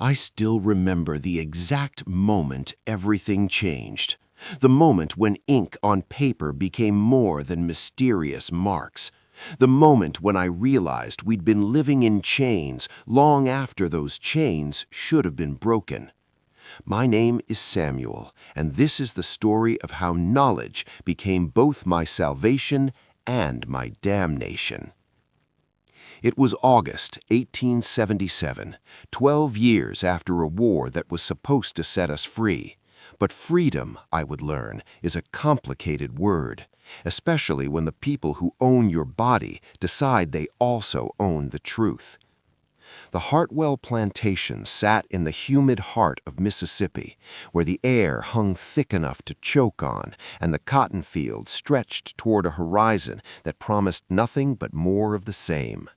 I still remember the exact moment everything changed. The moment when ink on paper became more than mysterious marks. The moment when I realized we'd been living in chains long after those chains should have been broken. My name is Samuel, and this is the story of how knowledge became both my salvation and my damnation. It was August 1877, 12 years after a war that was supposed to set us free. But freedom, I would learn, is a complicated word, especially when the people who own your body decide they also own the truth. The Hartwell Plantation sat in the humid heart of Mississippi, where the air hung thick enough to choke on, and the cotton fields stretched toward a horizon that promised nothing but more of the same.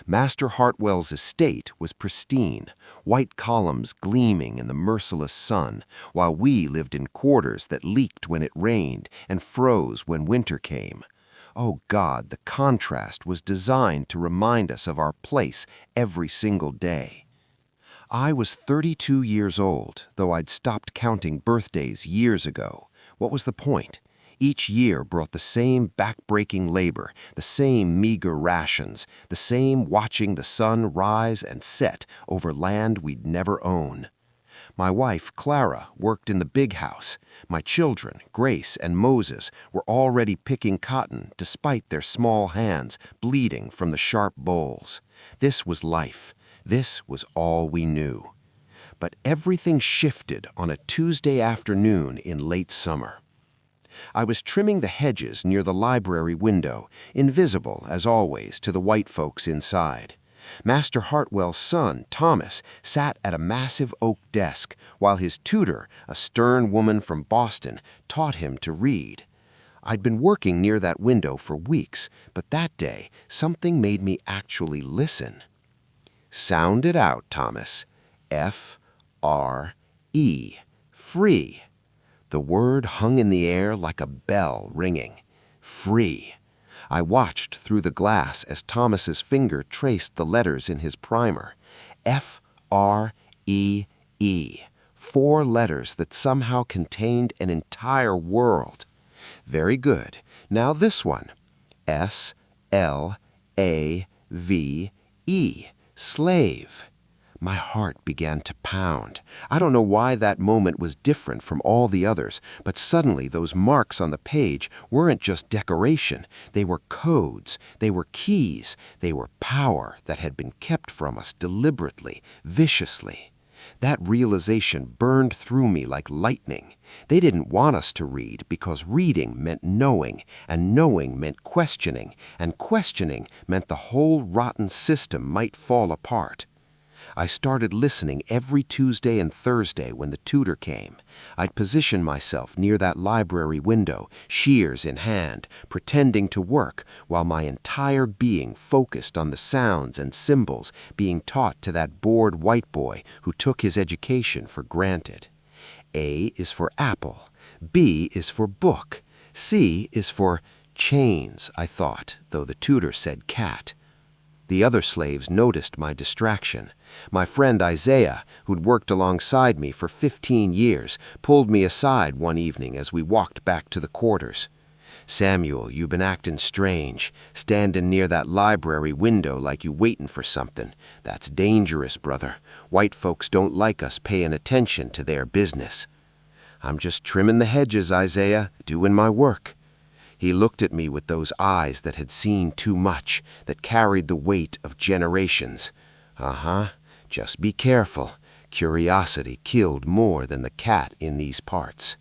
Master Hartwell's estate was pristine, white columns gleaming in the merciless sun, while we lived in quarters that leaked when it rained and froze when winter came. Oh God, the contrast was designed to remind us of our place every single day. I was 32 years old, though I'd stopped counting birthdays years ago. What was the point? Each year brought the same back-breaking labor, the same meager rations, the same watching the sun rise and set over land we'd never own. My wife, Clara, worked in the big house. My children, Grace and Moses, were already picking cotton despite their small hands bleeding from the sharp bowls. This was life. This was all we knew. But everything shifted on a Tuesday afternoon in late summer. I was trimming the hedges near the library window, invisible, as always, to the white folks inside. Master Hartwell's son, Thomas, sat at a massive oak desk, while his tutor, a stern woman from Boston, taught him to read. I'd been working near that window for weeks, but that day something made me actually listen. "Sound it out, Thomas. F-R-E. Free." The word hung in the air like a bell ringing. Free. I watched through the glass as Thomas's finger traced the letters in his primer. F-R-E-E. 4 letters that somehow contained an entire world. Very good. Now this one. S-L-A-V-E. Slave. My heart began to pound. I don't know why that moment was different from all the others, but suddenly those marks on the page weren't just decoration. They were codes. They were keys. They were power that had been kept from us deliberately, viciously. That realization burned through me like lightning. They didn't want us to read because reading meant knowing, and knowing meant questioning, and questioning meant the whole rotten system might fall apart. I started listening every Tuesday and Thursday when the tutor came. I'd position myself near that library window, shears in hand, pretending to work, while my entire being focused on the sounds and symbols being taught to that bored white boy who took his education for granted. A is for apple. B is for book. C is for chains, I thought, though the tutor said cat. The other slaves noticed my distraction. My friend Isaiah, who'd worked alongside me for 15 years, pulled me aside one evening as we walked back to the quarters. "Samuel, you been actin' strange, standin' near that library window like you waitin' for something. That's dangerous, brother. White folks don't like us payin' attention to their business." "I'm just trimmin' the hedges, Isaiah, doin' my work." He looked at me with those eyes that had seen too much, that carried the weight of generations. Just be careful. Curiosity killed more than the cat in these parts.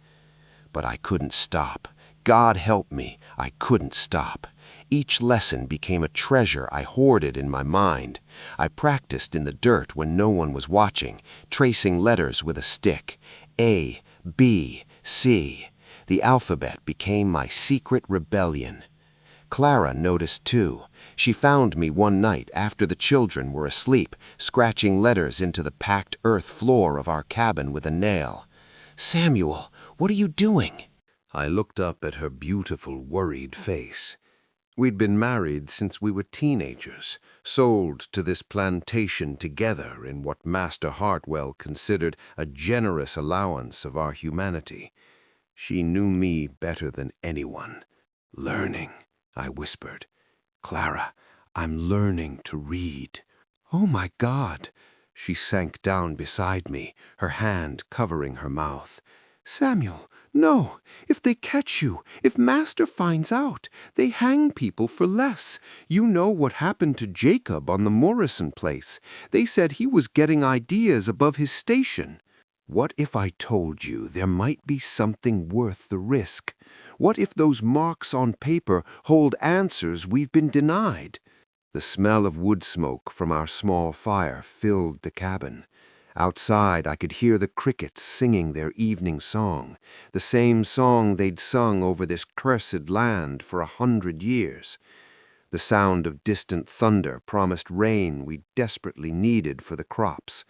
But I couldn't stop. God help me, I couldn't stop. Each lesson became a treasure I hoarded in my mind. I practiced in the dirt when no one was watching, tracing letters with a stick. A, B, C. The alphabet became my secret rebellion. Clara noticed too. She found me one night after the children were asleep, scratching letters into the packed earth floor of our cabin with a nail. "Samuel, what are you doing?" I looked up at her beautiful, worried face. We'd been married since we were teenagers, sold to this plantation together in what Master Hartwell considered a generous allowance of our humanity. She knew me better than anyone. "Learning," I whispered. "Clara, I'm learning to read." "Oh, my God!" She sank down beside me, her hand covering her mouth. "Samuel, no! If they catch you, if Master finds out, they hang people for less. You know what happened to Jacob on the Morrison place. They said he was getting ideas above his station." "What if I told you there might be something worth the risk? What if those marks on paper hold answers we've been denied?" The smell of wood smoke from our small fire filled the cabin. Outside, I could hear the crickets singing their evening song, the same song they'd sung over this cursed land for 100 years. The sound of distant thunder promised rain we desperately needed for the crops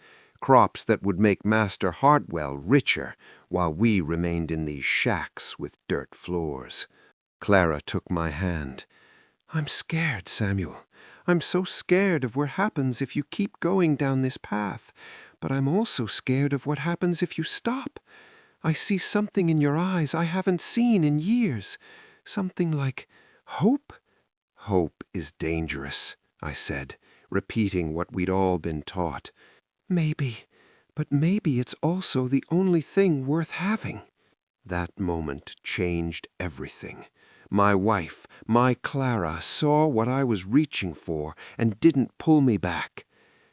that would make Master Hartwell richer while we remained in these shacks with dirt floors. Clara took my hand. "I'm scared, Samuel. I'm so scared of what happens if you keep going down this path. But I'm also scared of what happens if you stop. I see something in your eyes I haven't seen in years. Something like hope." "Hope is dangerous," I said, repeating what we'd all been taught. "Maybe, but maybe it's also the only thing worth having." That moment changed everything. My wife, my Clara, saw what I was reaching for and didn't pull me back.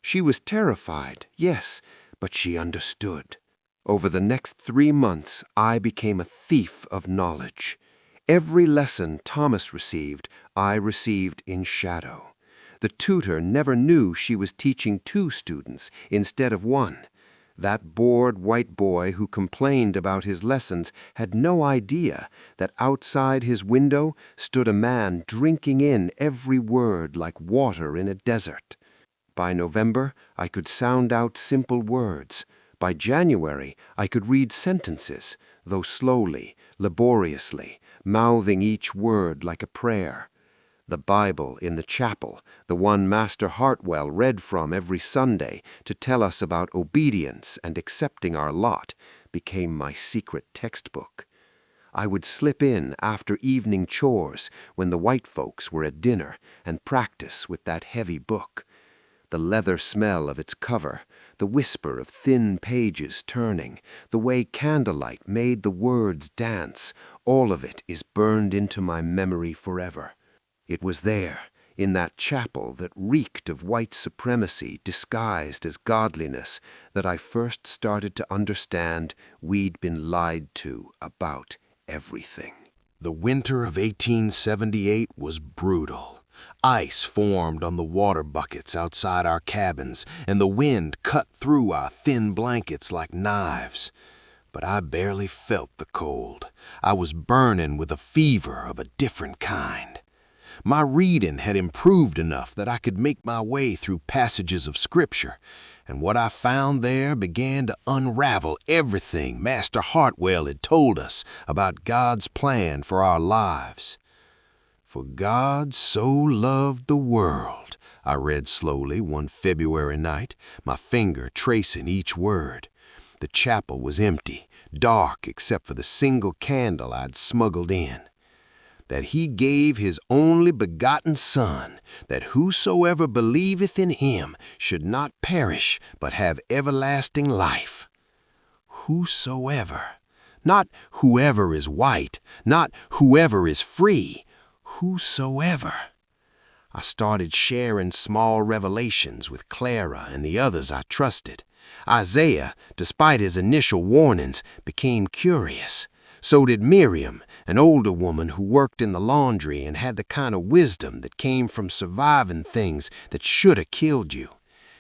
She was terrified, yes, but she understood. Over the next 3 months, I became a thief of knowledge. Every lesson Thomas received, I received in shadow. The tutor never knew she was teaching 2 students instead of 1. That bored white boy who complained about his lessons had no idea that outside his window stood a man drinking in every word like water in a desert. By November, I could sound out simple words. By January, I could read sentences, though slowly, laboriously, mouthing each word like a prayer. The Bible in the chapel, the one Master Hartwell read from every Sunday to tell us about obedience and accepting our lot, became my secret textbook. I would slip in after evening chores when the white folks were at dinner and practice with that heavy book. The leather smell of its cover, the whisper of thin pages turning, the way candlelight made the words dance, all of it is burned into my memory forever. It was there, in that chapel that reeked of white supremacy disguised as godliness, that I first started to understand we'd been lied to about everything. The winter of 1878 was brutal. Ice formed on the water buckets outside our cabins, and the wind cut through our thin blankets like knives. But I barely felt the cold. I was burning with a fever of a different kind. My reading had improved enough that I could make my way through passages of Scripture, and what I found there began to unravel everything Master Hartwell had told us about God's plan for our lives. "For God so loved the world," I read slowly one February night, my finger tracing each word. The chapel was empty, dark except for the single candle I'd smuggled in. "That he gave his only begotten Son, that whosoever believeth in him should not perish, but have everlasting life." Whosoever. Not whoever is white, not whoever is free. Whosoever. I started sharing small revelations with Clara and the others I trusted. Isaiah, despite his initial warnings, became curious. So did Miriam, an older woman who worked in the laundry and had the kind of wisdom that came from surviving things that should have killed you.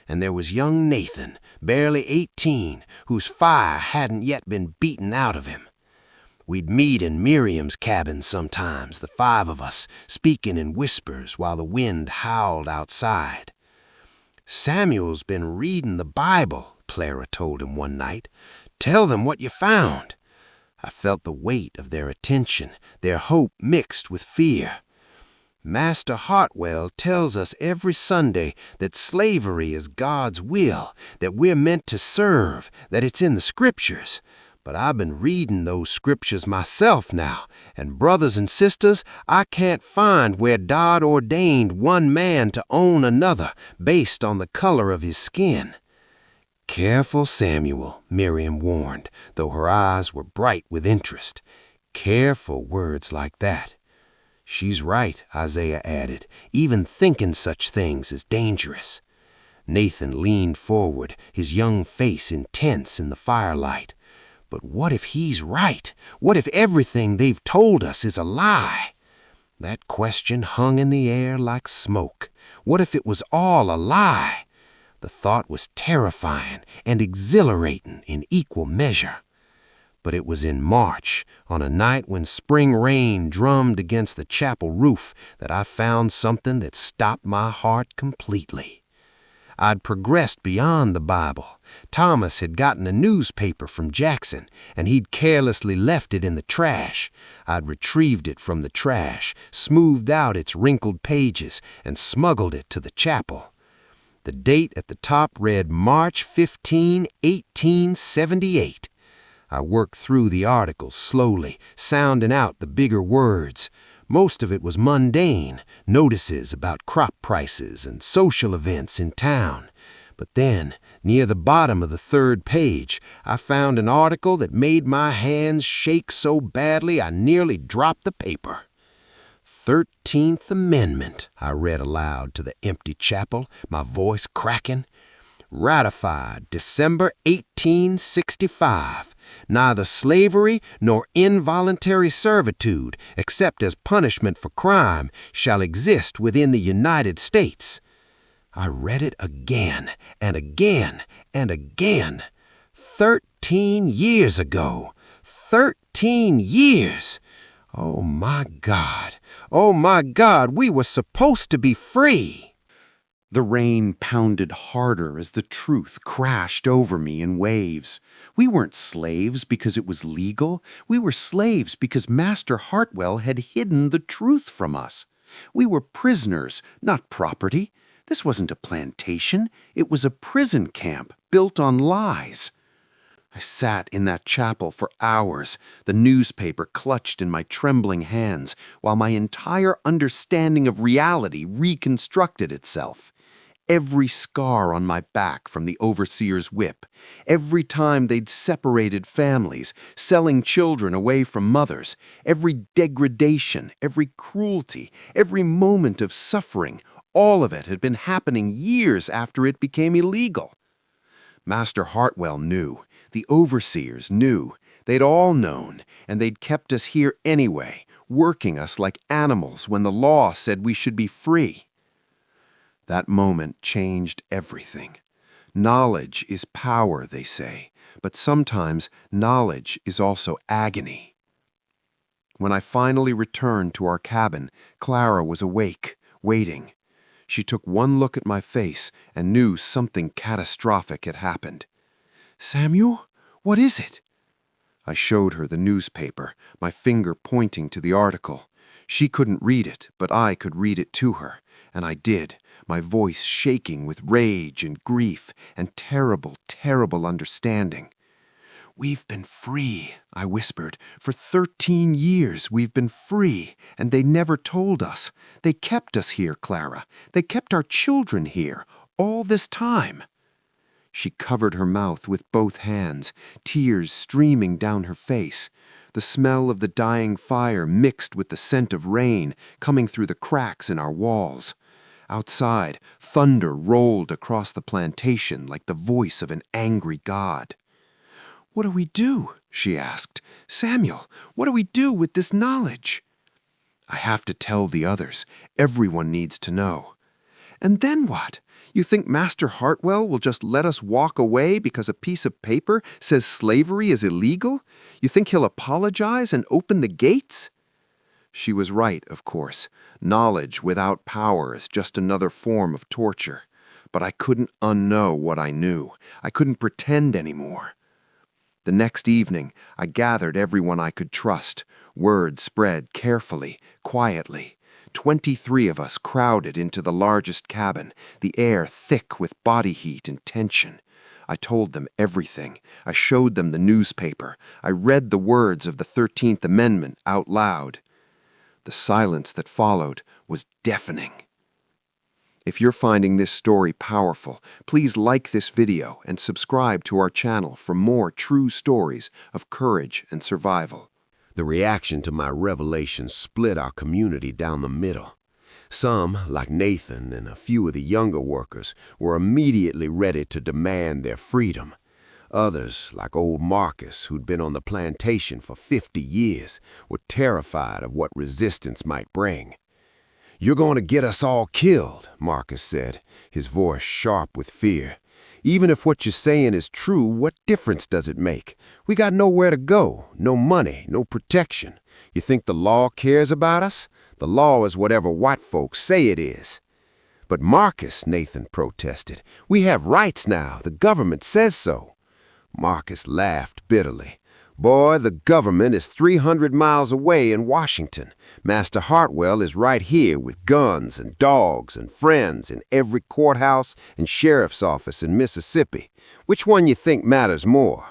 And there was young Nathan, barely 18, whose fire hadn't yet been beaten out of him. We'd meet in Miriam's cabin sometimes, the 5 of us, speaking in whispers while the wind howled outside. "Samuel's been reading the Bible," Clara told him one night. "Tell them what you found." I felt the weight of their attention, their hope mixed with fear. Master Hartwell tells us every Sunday that slavery is God's will, that we're meant to serve, that it's in the Scriptures. But I've been reading those Scriptures myself now, and brothers and sisters, I can't find where God ordained one man to own another based on the color of his skin. Careful, Samuel, Miriam warned, though her eyes were bright with interest. Careful words like that. She's right, Isaiah added. Even thinking such things is dangerous. Nathan leaned forward, his young face intense in the firelight. But what if he's right? What if everything they've told us is a lie? That question hung in the air like smoke. What if it was all a lie? The thought was terrifying and exhilarating in equal measure. But it was in March, on a night when spring rain drummed against the chapel roof, that I found something that stopped my heart completely. I'd progressed beyond the Bible. Thomas had gotten a newspaper from Jackson, and he'd carelessly left it in the trash. I'd retrieved it from the trash, smoothed out its wrinkled pages, and smuggled it to the chapel. The date at the top read March 15, 1878. I worked through the article slowly, sounding out the bigger words. Most of it was mundane, notices about crop prices and social events in town. But then, near the bottom of the third page, I found an article that made my hands shake so badly I nearly dropped the paper. 13th Amendment, I read aloud to the empty chapel, my voice cracking. Ratified December 1865. Neither slavery nor involuntary servitude, except as punishment for crime, shall exist within the United States. I read it again and again and again. 13 years ago. 13 years! Oh my God! Oh my God! We were supposed to be free! The rain pounded harder as the truth crashed over me in waves. We weren't slaves because it was legal. We were slaves because Master Hartwell had hidden the truth from us. We were prisoners, not property. This wasn't a plantation. It was a prison camp built on lies. I sat in that chapel for hours, the newspaper clutched in my trembling hands, while my entire understanding of reality reconstructed itself. Every scar on my back from the overseer's whip, every time they'd separated families, selling children away from mothers, every degradation, every cruelty, every moment of suffering, all of it had been happening years after it became illegal. Master Hartwell knew. The overseers knew. They'd all known, and they'd kept us here anyway, working us like animals when the law said we should be free. That moment changed everything. Knowledge is power, they say, but sometimes knowledge is also agony. When I finally returned to our cabin, Clara was awake, waiting. She took one look at my face and knew something catastrophic had happened. "Samuel, what is it?" I showed her the newspaper, my finger pointing to the article. She couldn't read it, but I could read it to her, and I did, my voice shaking with rage and grief and terrible, terrible understanding. "We've been free," I whispered. "For 13 years we've been free, and they never told us. They kept us here, Clara. They kept our children here, all this time." She covered her mouth with both hands, tears streaming down her face. The smell of the dying fire mixed with the scent of rain coming through the cracks in our walls. Outside, thunder rolled across the plantation like the voice of an angry god. "What do we do?" she asked. "Samuel, what do we do with this knowledge?" "I have to tell the others. Everyone needs to know." "And then what? You think Master Hartwell will just let us walk away because a piece of paper says slavery is illegal? You think he'll apologize and open the gates?" She was right, of course. Knowledge without power is just another form of torture. But I couldn't unknow what I knew. I couldn't pretend anymore. The next evening, I gathered everyone I could trust. Word spread carefully, quietly. 23 of us crowded into the largest cabin, the air thick with body heat and tension. I told them everything. I showed them the newspaper. I read the words of the 13th Amendment out loud. The silence that followed was deafening. If you're finding this story powerful, please like this video and subscribe to our channel for more true stories of courage and survival. The reaction to my revelation split our community down the middle. Some, like Nathan and a few of the younger workers, were immediately ready to demand their freedom. Others, like old Marcus, who'd been on the plantation for 50 years, were terrified of what resistance might bring. "You're going to get us all killed," Marcus said, his voice sharp with fear. "Even if what you're saying is true, what difference does it make? We got nowhere to go, no money, no protection. You think the law cares about us? The law is whatever white folks say it is." "But Marcus," Nathan protested, "we have rights now. The government says so." Marcus laughed bitterly. "Boy, the government is 300 miles away in Washington. Master Hartwell is right here with guns and dogs and friends in every courthouse and sheriff's office in Mississippi. Which one you think matters more?"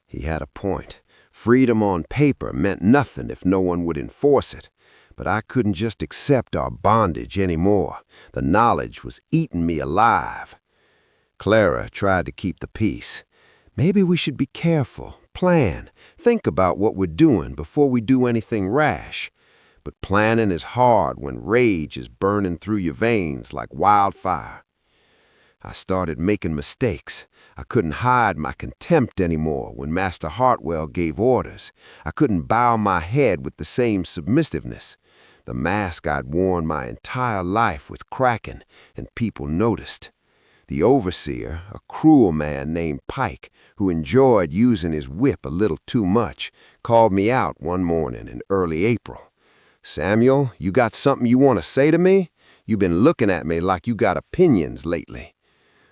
He had a point. Freedom on paper meant nothing if no one would enforce it. But I couldn't just accept our bondage anymore. The knowledge was eating me alive. Clara tried to keep the peace. "Maybe we should be careful, plan, think about what we're doing before we do anything rash." But planning is hard when rage is burning through your veins like wildfire. I started making mistakes. I couldn't hide my contempt anymore when Master Hartwell gave orders. I couldn't bow my head with the same submissiveness. The mask I'd worn my entire life was cracking, and people noticed. The overseer, a cruel man named Pike, who enjoyed using his whip a little too much, called me out one morning in early April. "Samuel, you got something you want to say to me? You've been looking at me like you got opinions lately."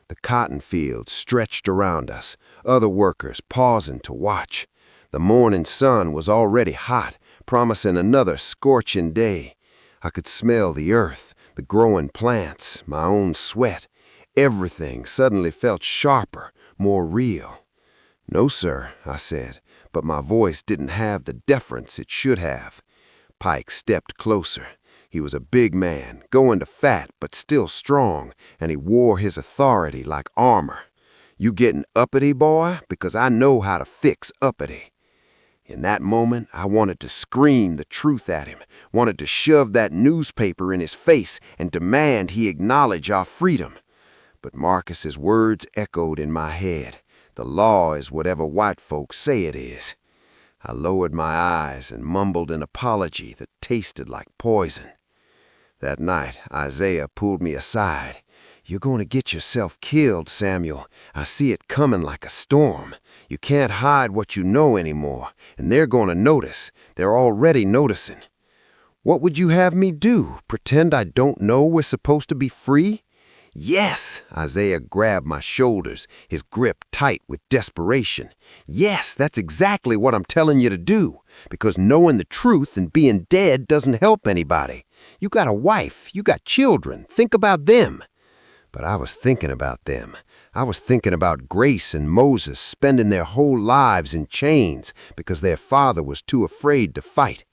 The cotton fields stretched around us, other workers pausing to watch. The morning sun was already hot, promising another scorching day. I could smell the earth, the growing plants, my own sweat. Everything suddenly felt sharper, more real. "No, sir," I said, but my voice didn't have the deference it should have. Pike stepped closer. He was a big man, going to fat but still strong, and he wore his authority like armor. "You getting uppity, boy? Because I know how to fix uppity." In that moment, I wanted to scream the truth at him, wanted to shove that newspaper in his face and demand he acknowledge our freedom. But Marcus's words echoed in my head. "The law is whatever white folks say it is." I lowered my eyes and mumbled an apology that tasted like poison. That night, Isaiah pulled me aside. "You're going to get yourself killed, Samuel. I see it coming like a storm. You can't hide what you know anymore, and they're going to notice. They're already noticing." "What would you have me do? Pretend I don't know we're supposed to be free?" "Yes!" Isaiah grabbed my shoulders, his grip tight with desperation. "Yes, that's exactly what I'm telling you to do, because knowing the truth and being dead doesn't help anybody. You got a wife, you got children, think about them." But I was thinking about them. I was thinking about Grace and Moses spending their whole lives in chains because their father was too afraid to fight.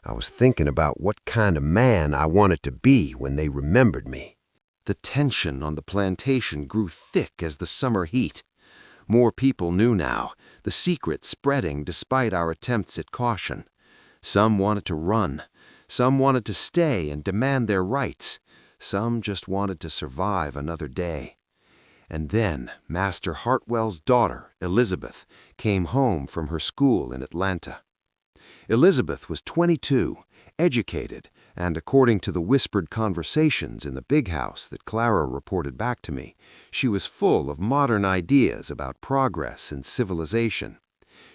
I was thinking about what kind of man I wanted to be when they remembered me. The tension on the plantation grew thick as the summer heat. More people knew now, the secret spreading despite our attempts at caution. Some wanted to run. Some wanted to stay and demand their rights. Some just wanted to survive another day. And then Master Hartwell's daughter, Elizabeth, came home from her school in Atlanta. Elizabeth was 22, educated, and according to the whispered conversations in the big house that Clara reported back to me, she was full of modern ideas about progress and civilization.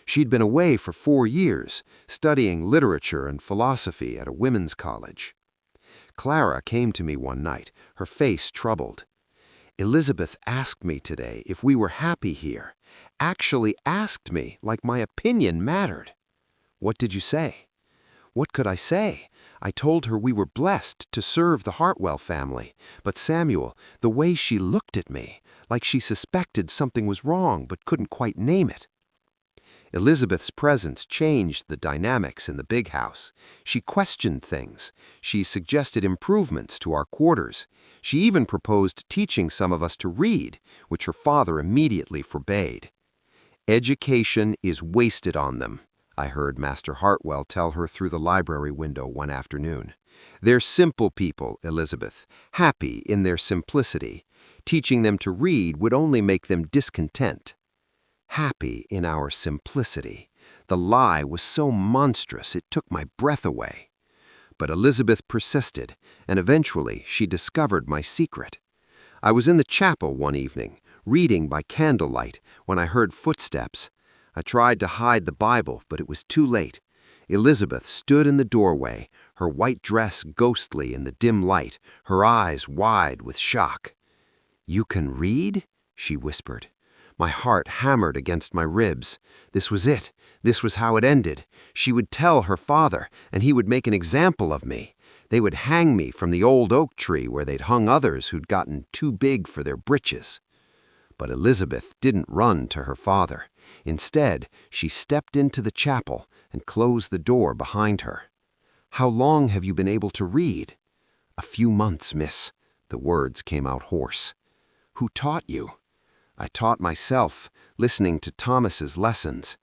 She'd been away for 4 years, studying literature and philosophy at a women's college. Clara came to me one night, her face troubled. "Elizabeth asked me today if we were happy here. Actually asked me like my opinion mattered." "What did you say?" What could I say? I told her we were blessed to serve the Hartwell family, but Samuel, the way she looked at me, like she suspected something was wrong but couldn't quite name it. Elizabeth's presence changed the dynamics in the big house. She questioned things. She suggested improvements to our quarters. She even proposed teaching some of us to read, which her father immediately forbade. "Education is wasted on them," I heard Master Hartwell tell her through the library window one afternoon. "They're simple people, Elizabeth, happy in their simplicity. Teaching them to read would only make them discontent." Happy in our simplicity. The lie was so monstrous it took my breath away. But Elizabeth persisted, and eventually she discovered my secret. I was in the chapel one evening, reading by candlelight, when I heard footsteps. I tried to hide the Bible, but it was too late. Elizabeth stood in the doorway, her white dress ghostly in the dim light, her eyes wide with shock. "You can read?" she whispered. My heart hammered against my ribs. This was it. This was how it ended. She would tell her father, and he would make an example of me. They would hang me from the old oak tree where they'd hung others who'd gotten too big for their britches. But Elizabeth didn't run to her father. Instead, she stepped into the chapel and closed the door behind her. "How long have you been able to read?" "A few months, miss." The words came out hoarse. "Who taught you?" "I taught myself, listening to Thomas's lessons."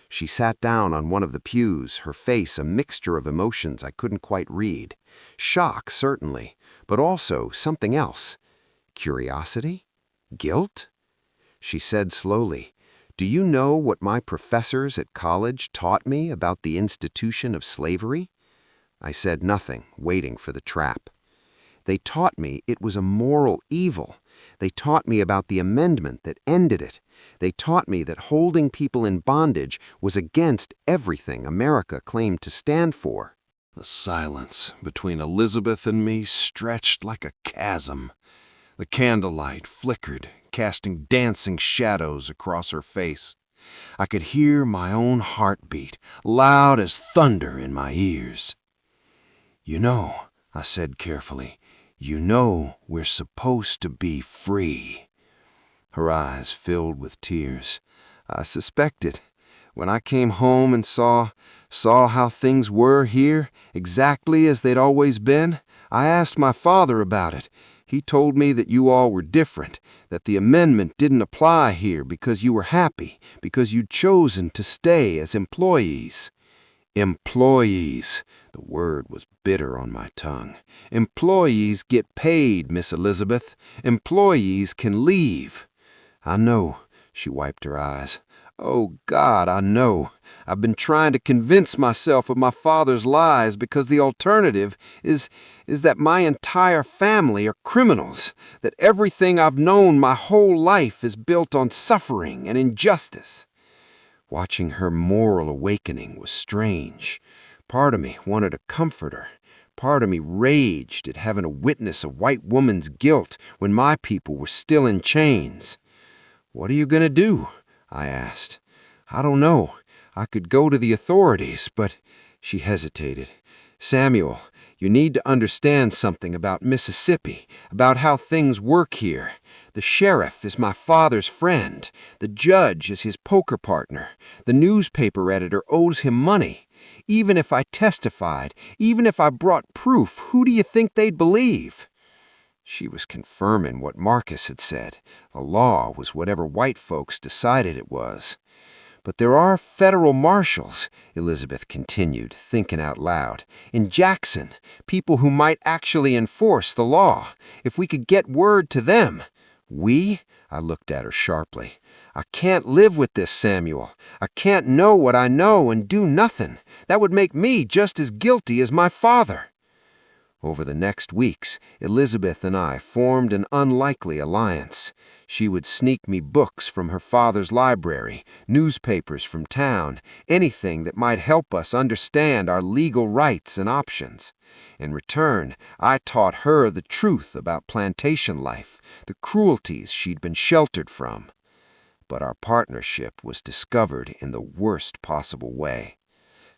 She sat down on one of the pews, her face a mixture of emotions I couldn't quite read. Shock, certainly, but also something else. Curiosity? Guilt? She said slowly, "Do you know what my professors at college taught me about the institution of slavery?" I said nothing, waiting for the trap. "They taught me it was a moral evil. They taught me about the amendment that ended it. They taught me that holding people in bondage was against everything America claimed to stand for." The silence between Elizabeth and me stretched like a chasm. The candlelight flickered, casting dancing shadows across her face. I could hear my own heartbeat, loud as thunder in my ears. "You know," I said carefully, "you know we're supposed to be free." Her eyes filled with tears. "I suspected. When I came home and saw how things were here, exactly as they'd always been, I asked my father about it. He told me that you all were different, that the amendment didn't apply here because you were happy, because you'd chosen to stay as employees." Employees. The word was bitter on my tongue. Employees get paid, Miss Elizabeth. Employees can leave. "I know," she wiped her eyes. "Oh, God, I know. I've been trying to convince myself of my father's lies because the alternative is that my entire family are criminals, that everything I've known my whole life is built on suffering and injustice." Watching her moral awakening was strange. Part of me wanted to comfort her. Part of me raged at having to witness a white woman's guilt when my people were still in chains. "What are you going to do?" I asked. "I don't know. I could go to the authorities, but—" She hesitated. "Samuel, you need to understand something about Mississippi, about how things work here. The sheriff is my father's friend. The judge is his poker partner. The newspaper editor owes him money. Even if I testified, even if I brought proof, who do you think they'd believe?" She was confirming what Marcus had said. The law was whatever white folks decided it was. "But there are federal marshals," Elizabeth continued, thinking out loud, "in Jackson, people who might actually enforce the law. If we could get word to them—" "We?" I looked at her sharply. "I can't live with this, Samuel. I can't know what I know and do nothing. That would make me just as guilty as my father." Over the next weeks, Elizabeth and I formed an unlikely alliance. She would sneak me books from her father's library, newspapers from town, anything that might help us understand our legal rights and options. In return, I taught her the truth about plantation life, the cruelties she'd been sheltered from. But our partnership was discovered in the worst possible way.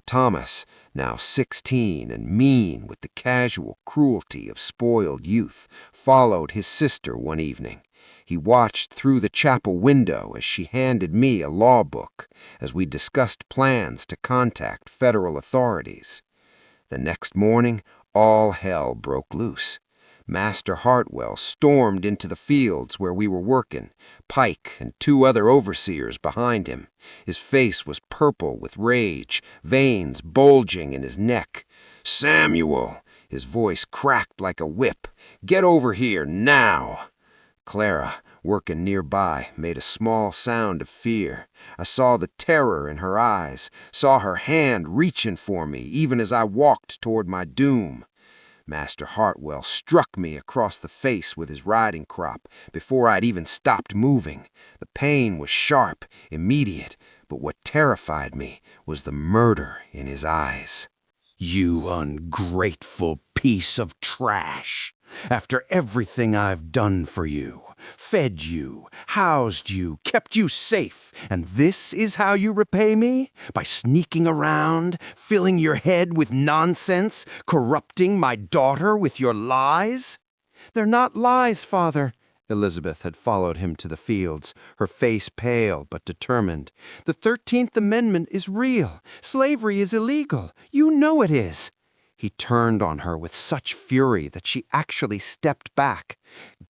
Thomas, now 16 and mean with the casual cruelty of spoiled youth, followed his sister one evening. He watched through the chapel window as she handed me a law book, as we discussed plans to contact federal authorities. The next morning, all hell broke loose. Master Hartwell stormed into the fields where we were working, Pike and 2 other overseers behind him. His face was purple with rage, veins bulging in his neck. "Samuel!" His voice cracked like a whip. "Get over here, now!" Clara, working nearby, made a small sound of fear. I saw the terror in her eyes, saw her hand reaching for me even as I walked toward my doom. Master Hartwell struck me across the face with his riding crop before I'd even stopped moving. The pain was sharp, immediate, but what terrified me was the murder in his eyes. "You ungrateful piece of trash! After everything I've done for you, fed you, housed you, kept you safe, and this is how you repay me? By sneaking around, filling your head with nonsense, corrupting my daughter with your lies?" "They're not lies, Father." Elizabeth had followed him to the fields, her face pale but determined. "The 13th Amendment is real. Slavery is illegal. You know it is." He turned on her with such fury that she actually stepped back.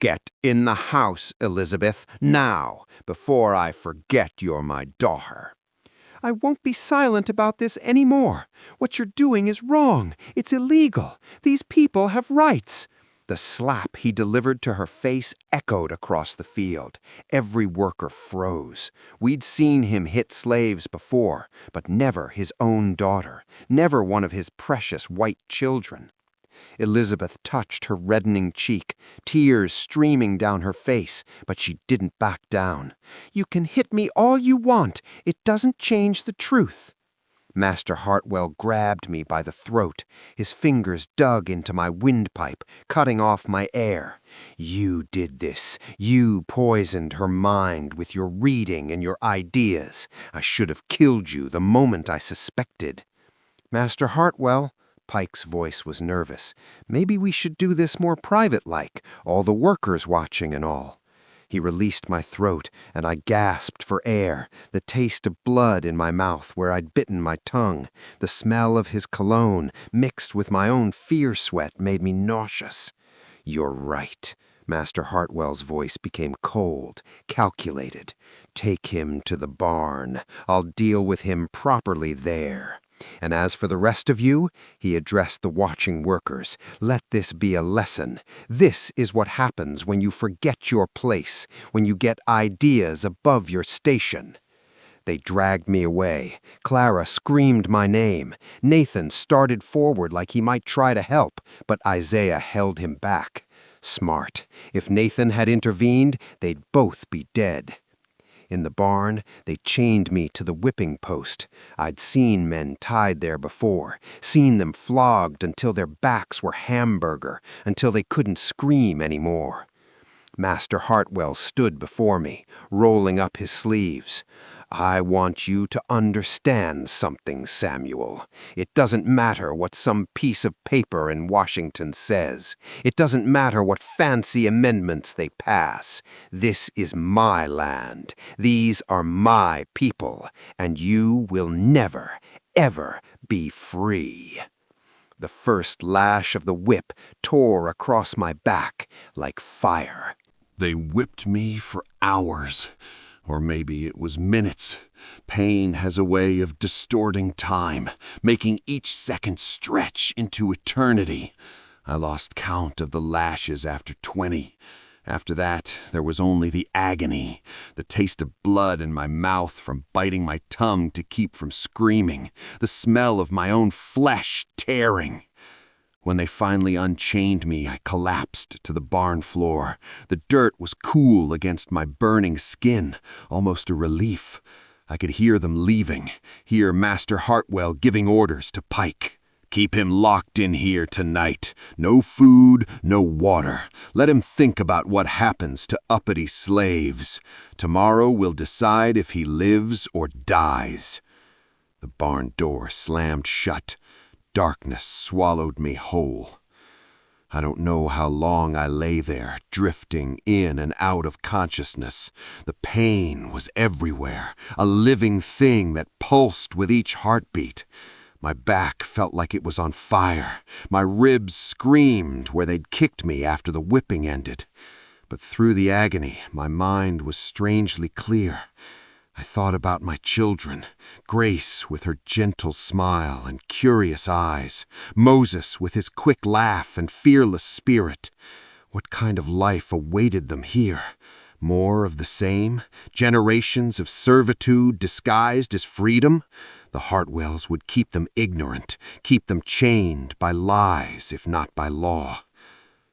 "Get in the house, Elizabeth, now, before I forget you're my daughter." "I won't be silent about this anymore. What you're doing is wrong. It's illegal. These people have rights." The slap he delivered to her face echoed across the field. Every worker froze. We'd seen him hit slaves before, but never his own daughter, never one of his precious white children. Elizabeth touched her reddening cheek, tears streaming down her face, but she didn't back down. "You can hit me all you want. It doesn't change the truth." Master Hartwell grabbed me by the throat. His fingers dug into my windpipe, cutting off my air. "You did this. You poisoned her mind with your reading and your ideas. I should have killed you the moment I suspected." "Master Hartwell," Pike's voice was nervous, "maybe we should do this more private-like, all the workers watching and all." He released my throat, and I gasped for air, the taste of blood in my mouth where I'd bitten my tongue. The smell of his cologne, mixed with my own fear sweat, made me nauseous. "You're right." Master Hartwell's voice became cold, calculated. "Take him to the barn. I'll deal with him properly there. And as for the rest of you," he addressed the watching workers, "let this be a lesson. This is what happens when you forget your place, when you get ideas above your station." They dragged me away. Clara screamed my name. Nathan started forward like he might try to help, but Isaiah held him back. Smart. If Nathan had intervened, they'd both be dead. In the barn, they chained me to the whipping post. I'd seen men tied there before, seen them flogged until their backs were hamburger, until they couldn't scream anymore. Master Hartwell stood before me, rolling up his sleeves. "I want you to understand something, Samuel. It doesn't matter what some piece of paper in Washington says. It doesn't matter what fancy amendments they pass. This is my land. These are my people, and you will never, ever be free." The first lash of the whip tore across my back like fire. They whipped me for hours. Or maybe it was minutes. Pain has a way of distorting time, making each second stretch into eternity. I lost count of the lashes after 20. After that, there was only the agony, the taste of blood in my mouth from biting my tongue to keep from screaming, the smell of my own flesh tearing. When they finally unchained me, I collapsed to the barn floor. The dirt was cool against my burning skin, almost a relief. I could hear them leaving, hear Master Hartwell giving orders to Pike. "Keep him locked in here tonight. No food, no water. Let him think about what happens to uppity slaves. Tomorrow we'll decide if he lives or dies." The barn door slammed shut. Darkness swallowed me whole. I don't know how long I lay there, drifting in and out of consciousness. The pain was everywhere, a living thing that pulsed with each heartbeat. My back felt like it was on fire. My ribs screamed where they'd kicked me after the whipping ended. But through the agony, my mind was strangely clear. I thought about my children, Grace with her gentle smile and curious eyes, Moses with his quick laugh and fearless spirit. What kind of life awaited them here? More of the same? Generations of servitude disguised as freedom? The Hartwells would keep them ignorant, keep them chained by lies, if not by law.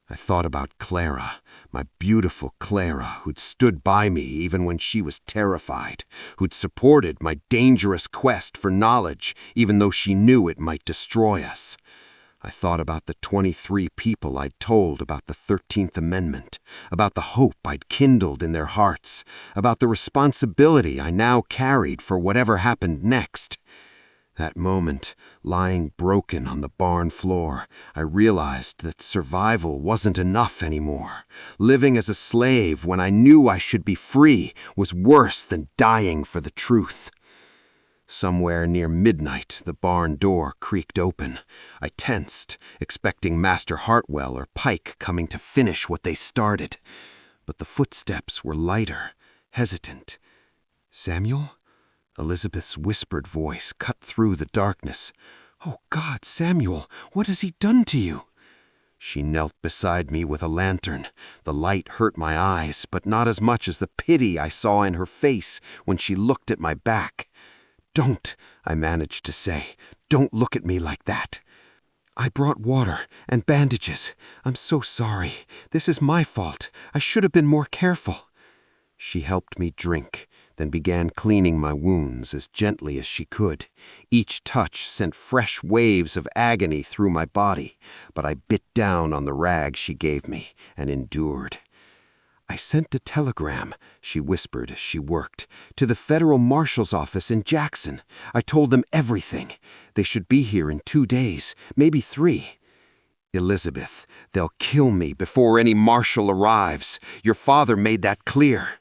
I thought about Clara, my beautiful Clara, who'd stood by me even when she was terrified, who'd supported my dangerous quest for knowledge even though she knew it might destroy us. I thought about the 23 people I'd told about the 13th Amendment, about the hope I'd kindled in their hearts, about the responsibility I now carried for whatever happened next. That moment, lying broken on the barn floor, I realized that survival wasn't enough anymore. Living as a slave when I knew I should be free was worse than dying for the truth. Somewhere near midnight, the barn door creaked open. I tensed, expecting Master Hartwell or Pike coming to finish what they started. But the footsteps were lighter, hesitant. "Samuel?" Elizabeth's whispered voice cut through the darkness. "Oh God, Samuel, what has he done to you?" She knelt beside me with a lantern. The light hurt my eyes, but not as much as the pity I saw in her face when she looked at my back. "Don't," I managed to say. "Don't look at me like that." "I brought water and bandages. I'm so sorry. This is my fault. I should have been more careful." She helped me drink, then began cleaning my wounds as gently as she could. Each touch sent fresh waves of agony through my body, but I bit down on the rag she gave me and endured. "I sent a telegram," she whispered as she worked, "to the federal marshal's office in Jackson. I told them everything. They should be here in 2 days, maybe 3. "Elizabeth, they'll kill me before any marshal arrives. Your father made that clear."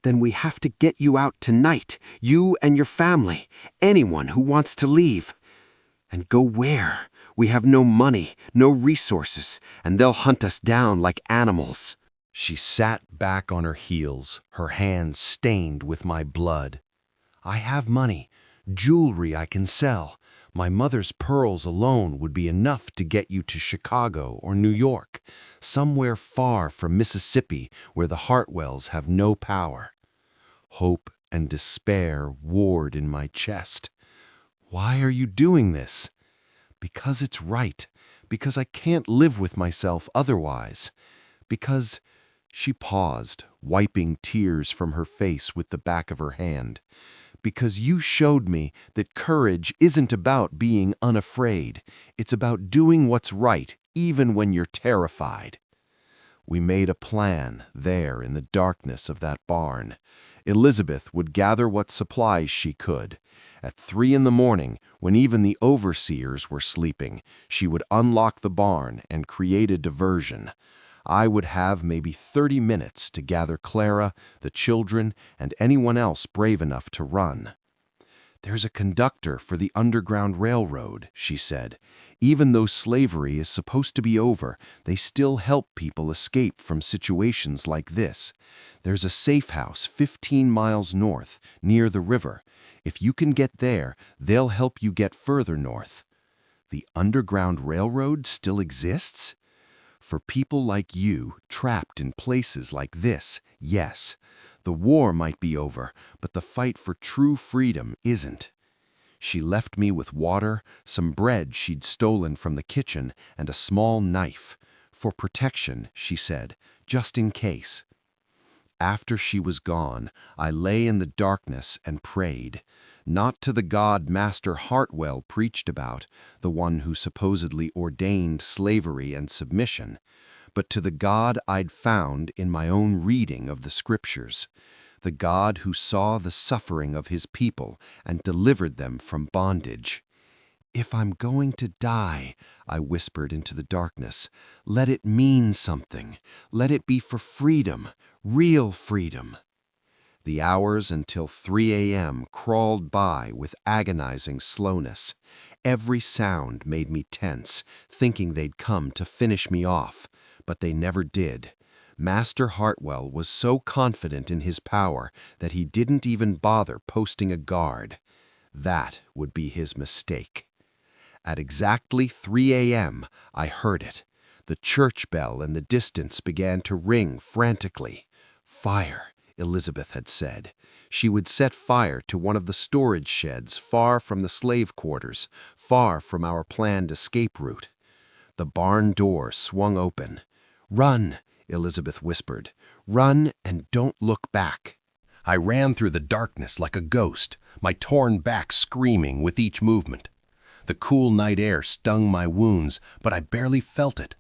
"Then we have to get you out tonight, you and your family, anyone who wants to leave." "And go where? We have no money, no resources, and they'll hunt us down like animals." She sat back on her heels, her hands stained with my blood. "I have money, jewelry I can sell. My mother's pearls alone would be enough to get you to Chicago or New York, somewhere far from Mississippi where the Hartwells have no power." Hope and despair warred in my chest. "Why are you doing this?" "Because it's right. Because I can't live with myself otherwise. Because—" She paused, wiping tears from her face with the back of her hand. "Because you showed me that courage isn't about being unafraid. It's about doing what's right, even when you're terrified." We made a plan there in the darkness of that barn. Elizabeth would gather what supplies she could. At 3 in the morning, when even the overseers were sleeping, she would unlock the barn and create a diversion. I would have maybe 30 minutes to gather Clara, the children, and anyone else brave enough to run. "There's a conductor for the Underground Railroad," she said. "Even though slavery is supposed to be over, they still help people escape from situations like this. There's a safe house 15 miles north, near the river. If you can get there, they'll help you get further north." "The Underground Railroad still exists?" "For people like you, trapped in places like this, yes. The war might be over, but the fight for true freedom isn't." She left me with water, some bread she'd stolen from the kitchen, and a small knife. "For protection," she said, "just in case." After she was gone, I lay in the darkness and prayed. Not to the God Master Hartwell preached about, the one who supposedly ordained slavery and submission, but to the God I'd found in my own reading of the Scriptures. the God who saw the suffering of his people and delivered them from bondage. "If I'm going to die," I whispered into the darkness, "let it mean something. Let it be for freedom, real freedom." The hours until 3 a.m. crawled by with agonizing slowness. Every sound made me tense, thinking they'd come to finish me off, but they never did. Master Hartwell was so confident in his power that he didn't even bother posting a guard. That would be his mistake. At exactly 3 a.m., I heard it. The church bell in the distance began to ring frantically. Fire, Elizabeth had said. She would set fire to one of the storage sheds far from the slave quarters, far from our planned escape route. The barn door swung open. "Run," Elizabeth whispered. "Run and don't look back." I ran through the darkness like a ghost, my torn back screaming with each movement. The cool night air stung my wounds, but I barely felt it.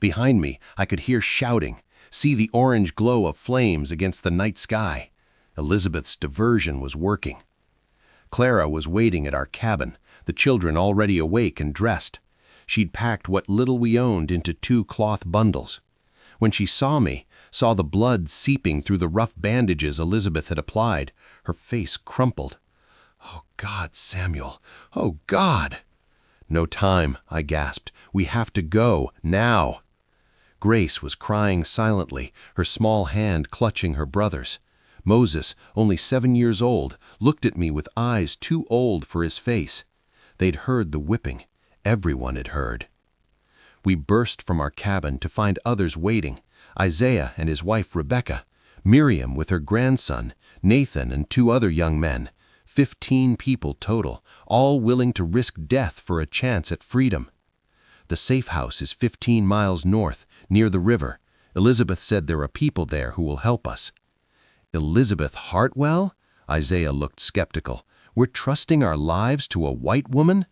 Behind me, I could hear shouting, see the orange glow of flames against the night sky. Elizabeth's diversion was working. Clara was waiting at our cabin, the children already awake and dressed. She'd packed what little we owned into 2 cloth bundles. When she saw me, saw the blood seeping through the rough bandages Elizabeth had applied, her face crumpled. "Oh, God, Samuel! Oh, God!" "No time," I gasped. "We have to go, now." Grace was crying silently, her small hand clutching her brother's. Moses, only 7 years old, looked at me with eyes too old for his face. They'd heard the whipping. Everyone had heard. We burst from our cabin to find others waiting, Isaiah and his wife Rebecca, Miriam with her grandson, Nathan and 2 other young men, 15 people total, all willing to risk death for a chance at freedom. The safe house is 15 miles north, near the river. Elizabeth said there are people there who will help us. Elizabeth Hartwell? Isaiah looked skeptical. We're trusting our lives to a white woman?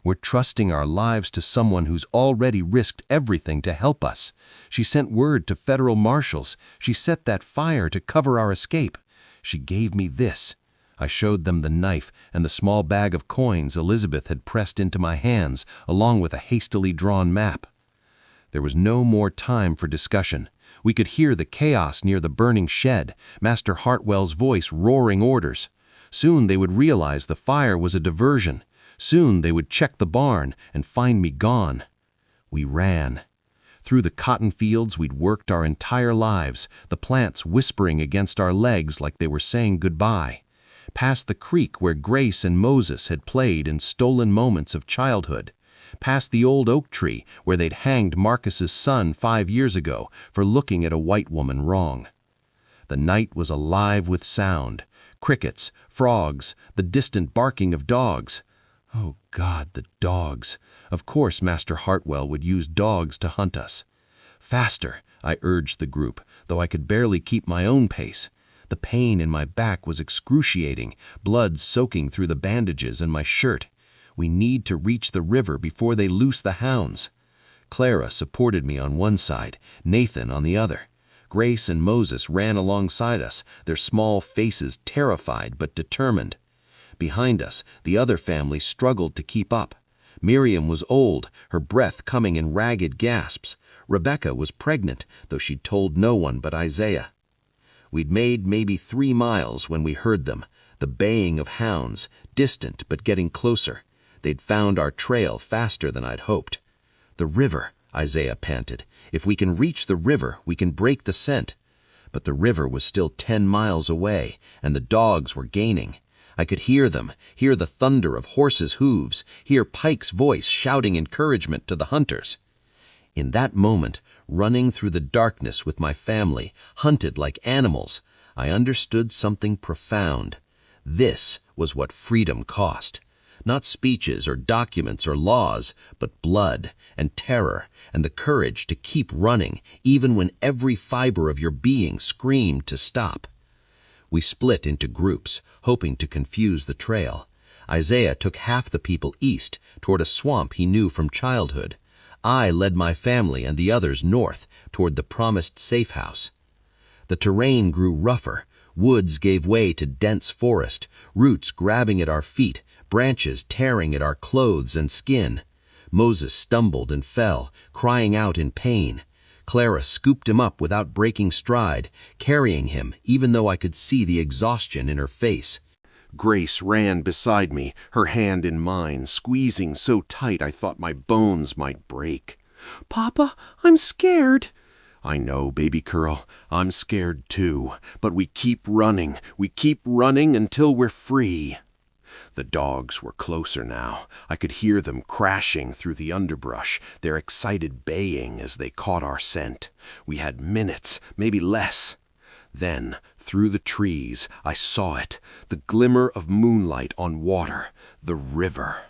We're trusting our lives to someone who's already risked everything to help us. She sent word to federal marshals. She set that fire to cover our escape. She gave me this. I showed them the knife and the small bag of coins Elizabeth had pressed into my hands, along with a hastily drawn map. There was no more time for discussion. We could hear the chaos near the burning shed, Master Hartwell's voice roaring orders. Soon they would realize the fire was a diversion. Soon they would check the barn and find me gone. We ran. Through the cotton fields we'd worked our entire lives, the plants whispering against our legs like they were saying goodbye. Past the creek where Grace and Moses had played in stolen moments of childhood. Past the old oak tree where they'd hanged Marcus's son 5 years ago for looking at a white woman wrong. The night was alive with sound. Crickets, frogs, the distant barking of dogs. Oh God, the dogs. Of course Master Hartwell would use dogs to hunt us. Faster, I urged the group, though I could barely keep my own pace. The pain in my back was excruciating, blood soaking through the bandages and my shirt. We need to reach the river before they loose the hounds. Clara supported me on one side, Nathan on the other. Grace and Moses ran alongside us, their small faces terrified but determined. Behind us, the other family struggled to keep up. Miriam was old, her breath coming in ragged gasps. Rebecca was pregnant, though she'd told no one but Isaiah. We'd made maybe 3 miles when we heard them, the baying of hounds, distant but getting closer. They'd found our trail faster than I'd hoped. "The river," Isaiah panted. "If we can reach the river, we can break the scent." But the river was still 10 miles away, and the dogs were gaining. I could hear them, hear the thunder of horses' hooves, hear Pike's voice shouting encouragement to the hunters. In that moment, running through the darkness with my family, hunted like animals, I understood something profound. This was what freedom cost. Not speeches or documents or laws, but blood and terror and the courage to keep running even when every fiber of your being screamed to stop. We split into groups, hoping to confuse the trail. Isaiah took half the people east, toward a swamp he knew from childhood. I led my family and the others north, toward the promised safe house. The terrain grew rougher. Woods gave way to dense forest, roots grabbing at our feet, branches tearing at our clothes and skin. Moses stumbled and fell, crying out in pain. Clara scooped him up without breaking stride, carrying him even though I could see the exhaustion in her face. Grace ran beside me, her hand in mine, squeezing so tight I thought my bones might break. "Papa, I'm scared." "I know, baby Curl. I'm scared too. But we keep running until we're free." The dogs were closer now. I could hear them crashing through the underbrush, their excited baying as they caught our scent. We had minutes, maybe less. Then, through the trees, I saw it, the glimmer of moonlight on water, the river.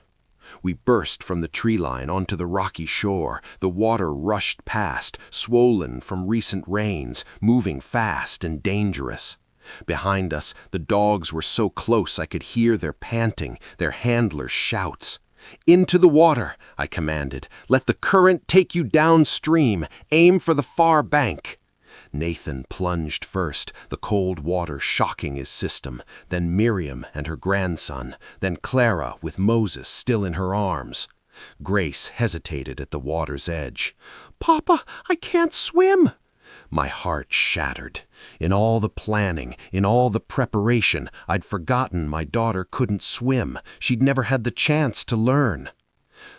We burst from the tree line onto the rocky shore. The water rushed past, swollen from recent rains, moving fast and dangerous. Behind us, the dogs were so close I could hear their panting, their handlers' shouts. "Into the water," I commanded. "Let the current take you downstream. Aim for the far bank." Nathan plunged first, the cold water shocking his system, then Miriam and her grandson, then Clara with Moses still in her arms. Grace hesitated at the water's edge. "Papa, I can't swim." My heart shattered. In all the planning, in all the preparation, I'd forgotten my daughter couldn't swim. She'd never had the chance to learn.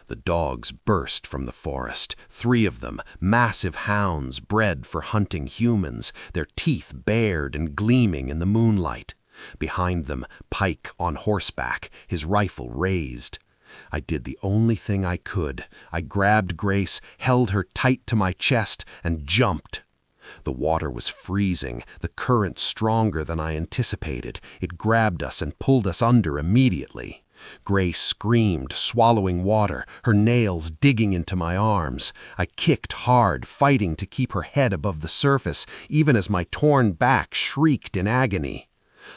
The dogs burst from the forest, 3 of them, massive hounds bred for hunting humans, their teeth bared and gleaming in the moonlight. Behind them, Pike on horseback, his rifle raised. I did the only thing I could. I grabbed Grace, held her tight to my chest, and jumped. The water was freezing, the current stronger than I anticipated. It grabbed us and pulled us under immediately. Grace screamed, swallowing water, her nails digging into my arms. I kicked hard, fighting to keep her head above the surface, even as my torn back shrieked in agony.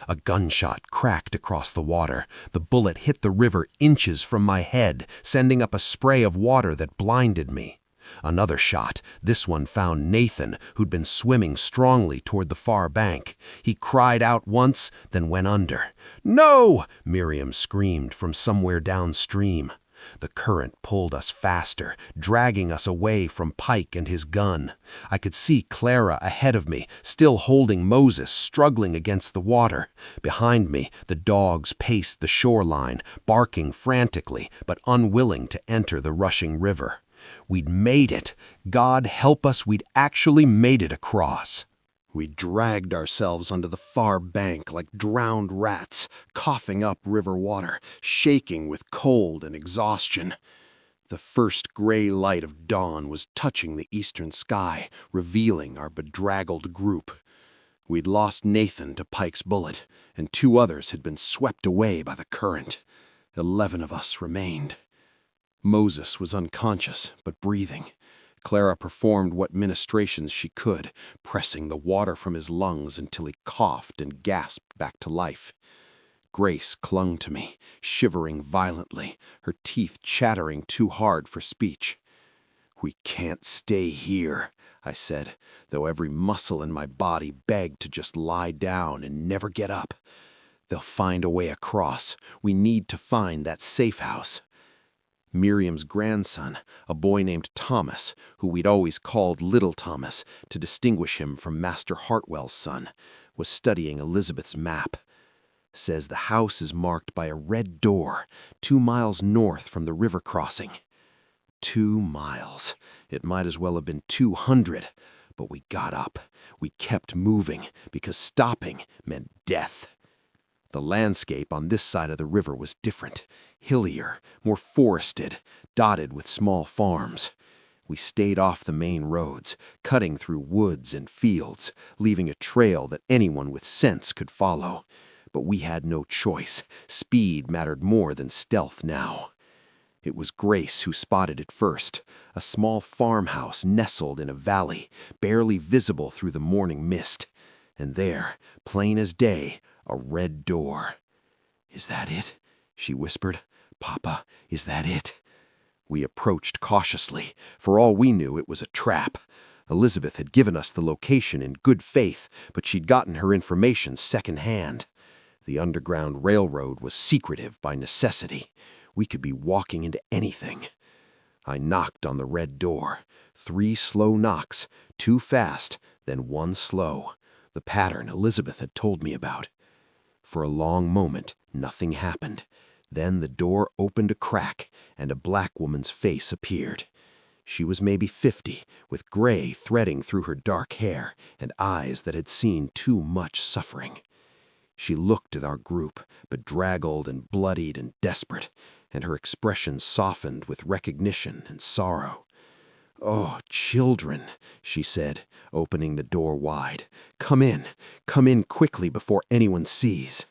A gunshot cracked across the water. The bullet hit the river inches from my head, sending up a spray of water that blinded me. Another shot, this one found Nathan, who'd been swimming strongly toward the far bank. He cried out once, then went under. "No!" Miriam screamed from somewhere downstream. The current pulled us faster, dragging us away from Pike and his gun. I could see Clara ahead of me, still holding Moses, struggling against the water. Behind me, the dogs paced the shoreline, barking frantically, but unwilling to enter the rushing river. We'd made it. God help us, we'd actually made it across. We dragged ourselves onto the far bank like drowned rats, coughing up river water, shaking with cold and exhaustion. The first gray light of dawn was touching the eastern sky, revealing our bedraggled group. We'd lost Nathan to Pike's bullet, and 2 others had been swept away by the current. 11 of us remained. Moses was unconscious, but breathing. Clara performed what ministrations she could, pressing the water from his lungs until he coughed and gasped back to life. Grace clung to me, shivering violently, her teeth chattering too hard for speech. "We can't stay here," I said, though every muscle in my body begged to just lie down and never get up. "They'll find a way across. We need to find that safe house." Miriam's grandson, a boy named Thomas, who we'd always called Little Thomas to distinguish him from Master Hartwell's son, was studying Elizabeth's map. "Says the house is marked by a red door, 2 miles north from the river crossing." 2 miles. It might as well have been 200. But we got up. We kept moving, because stopping meant death. The landscape on this side of the river was different, hillier, more forested, dotted with small farms. We stayed off the main roads, cutting through woods and fields, leaving a trail that anyone with sense could follow. But we had no choice. Speed mattered more than stealth now. It was Grace who spotted it first, a small farmhouse nestled in a valley, barely visible through the morning mist. And there, plain as day, a red door. "Is that it?" she whispered. "Papa, is that it?" We approached cautiously. For all we knew, it was a trap. Elizabeth had given us the location in good faith, but she'd gotten her information secondhand. The Underground Railroad was secretive by necessity. We could be walking into anything. I knocked on the red door. 3 slow knocks, 2 fast, then 1 slow. The pattern Elizabeth had told me about. For a long moment, nothing happened. Then the door opened a crack, and a black woman's face appeared. She was maybe 50, with gray threading through her dark hair and eyes that had seen too much suffering. She looked at our group, bedraggled and bloodied and desperate, and her expression softened with recognition and sorrow. "Oh, children," she said, opening the door wide. Come in quickly before anyone sees."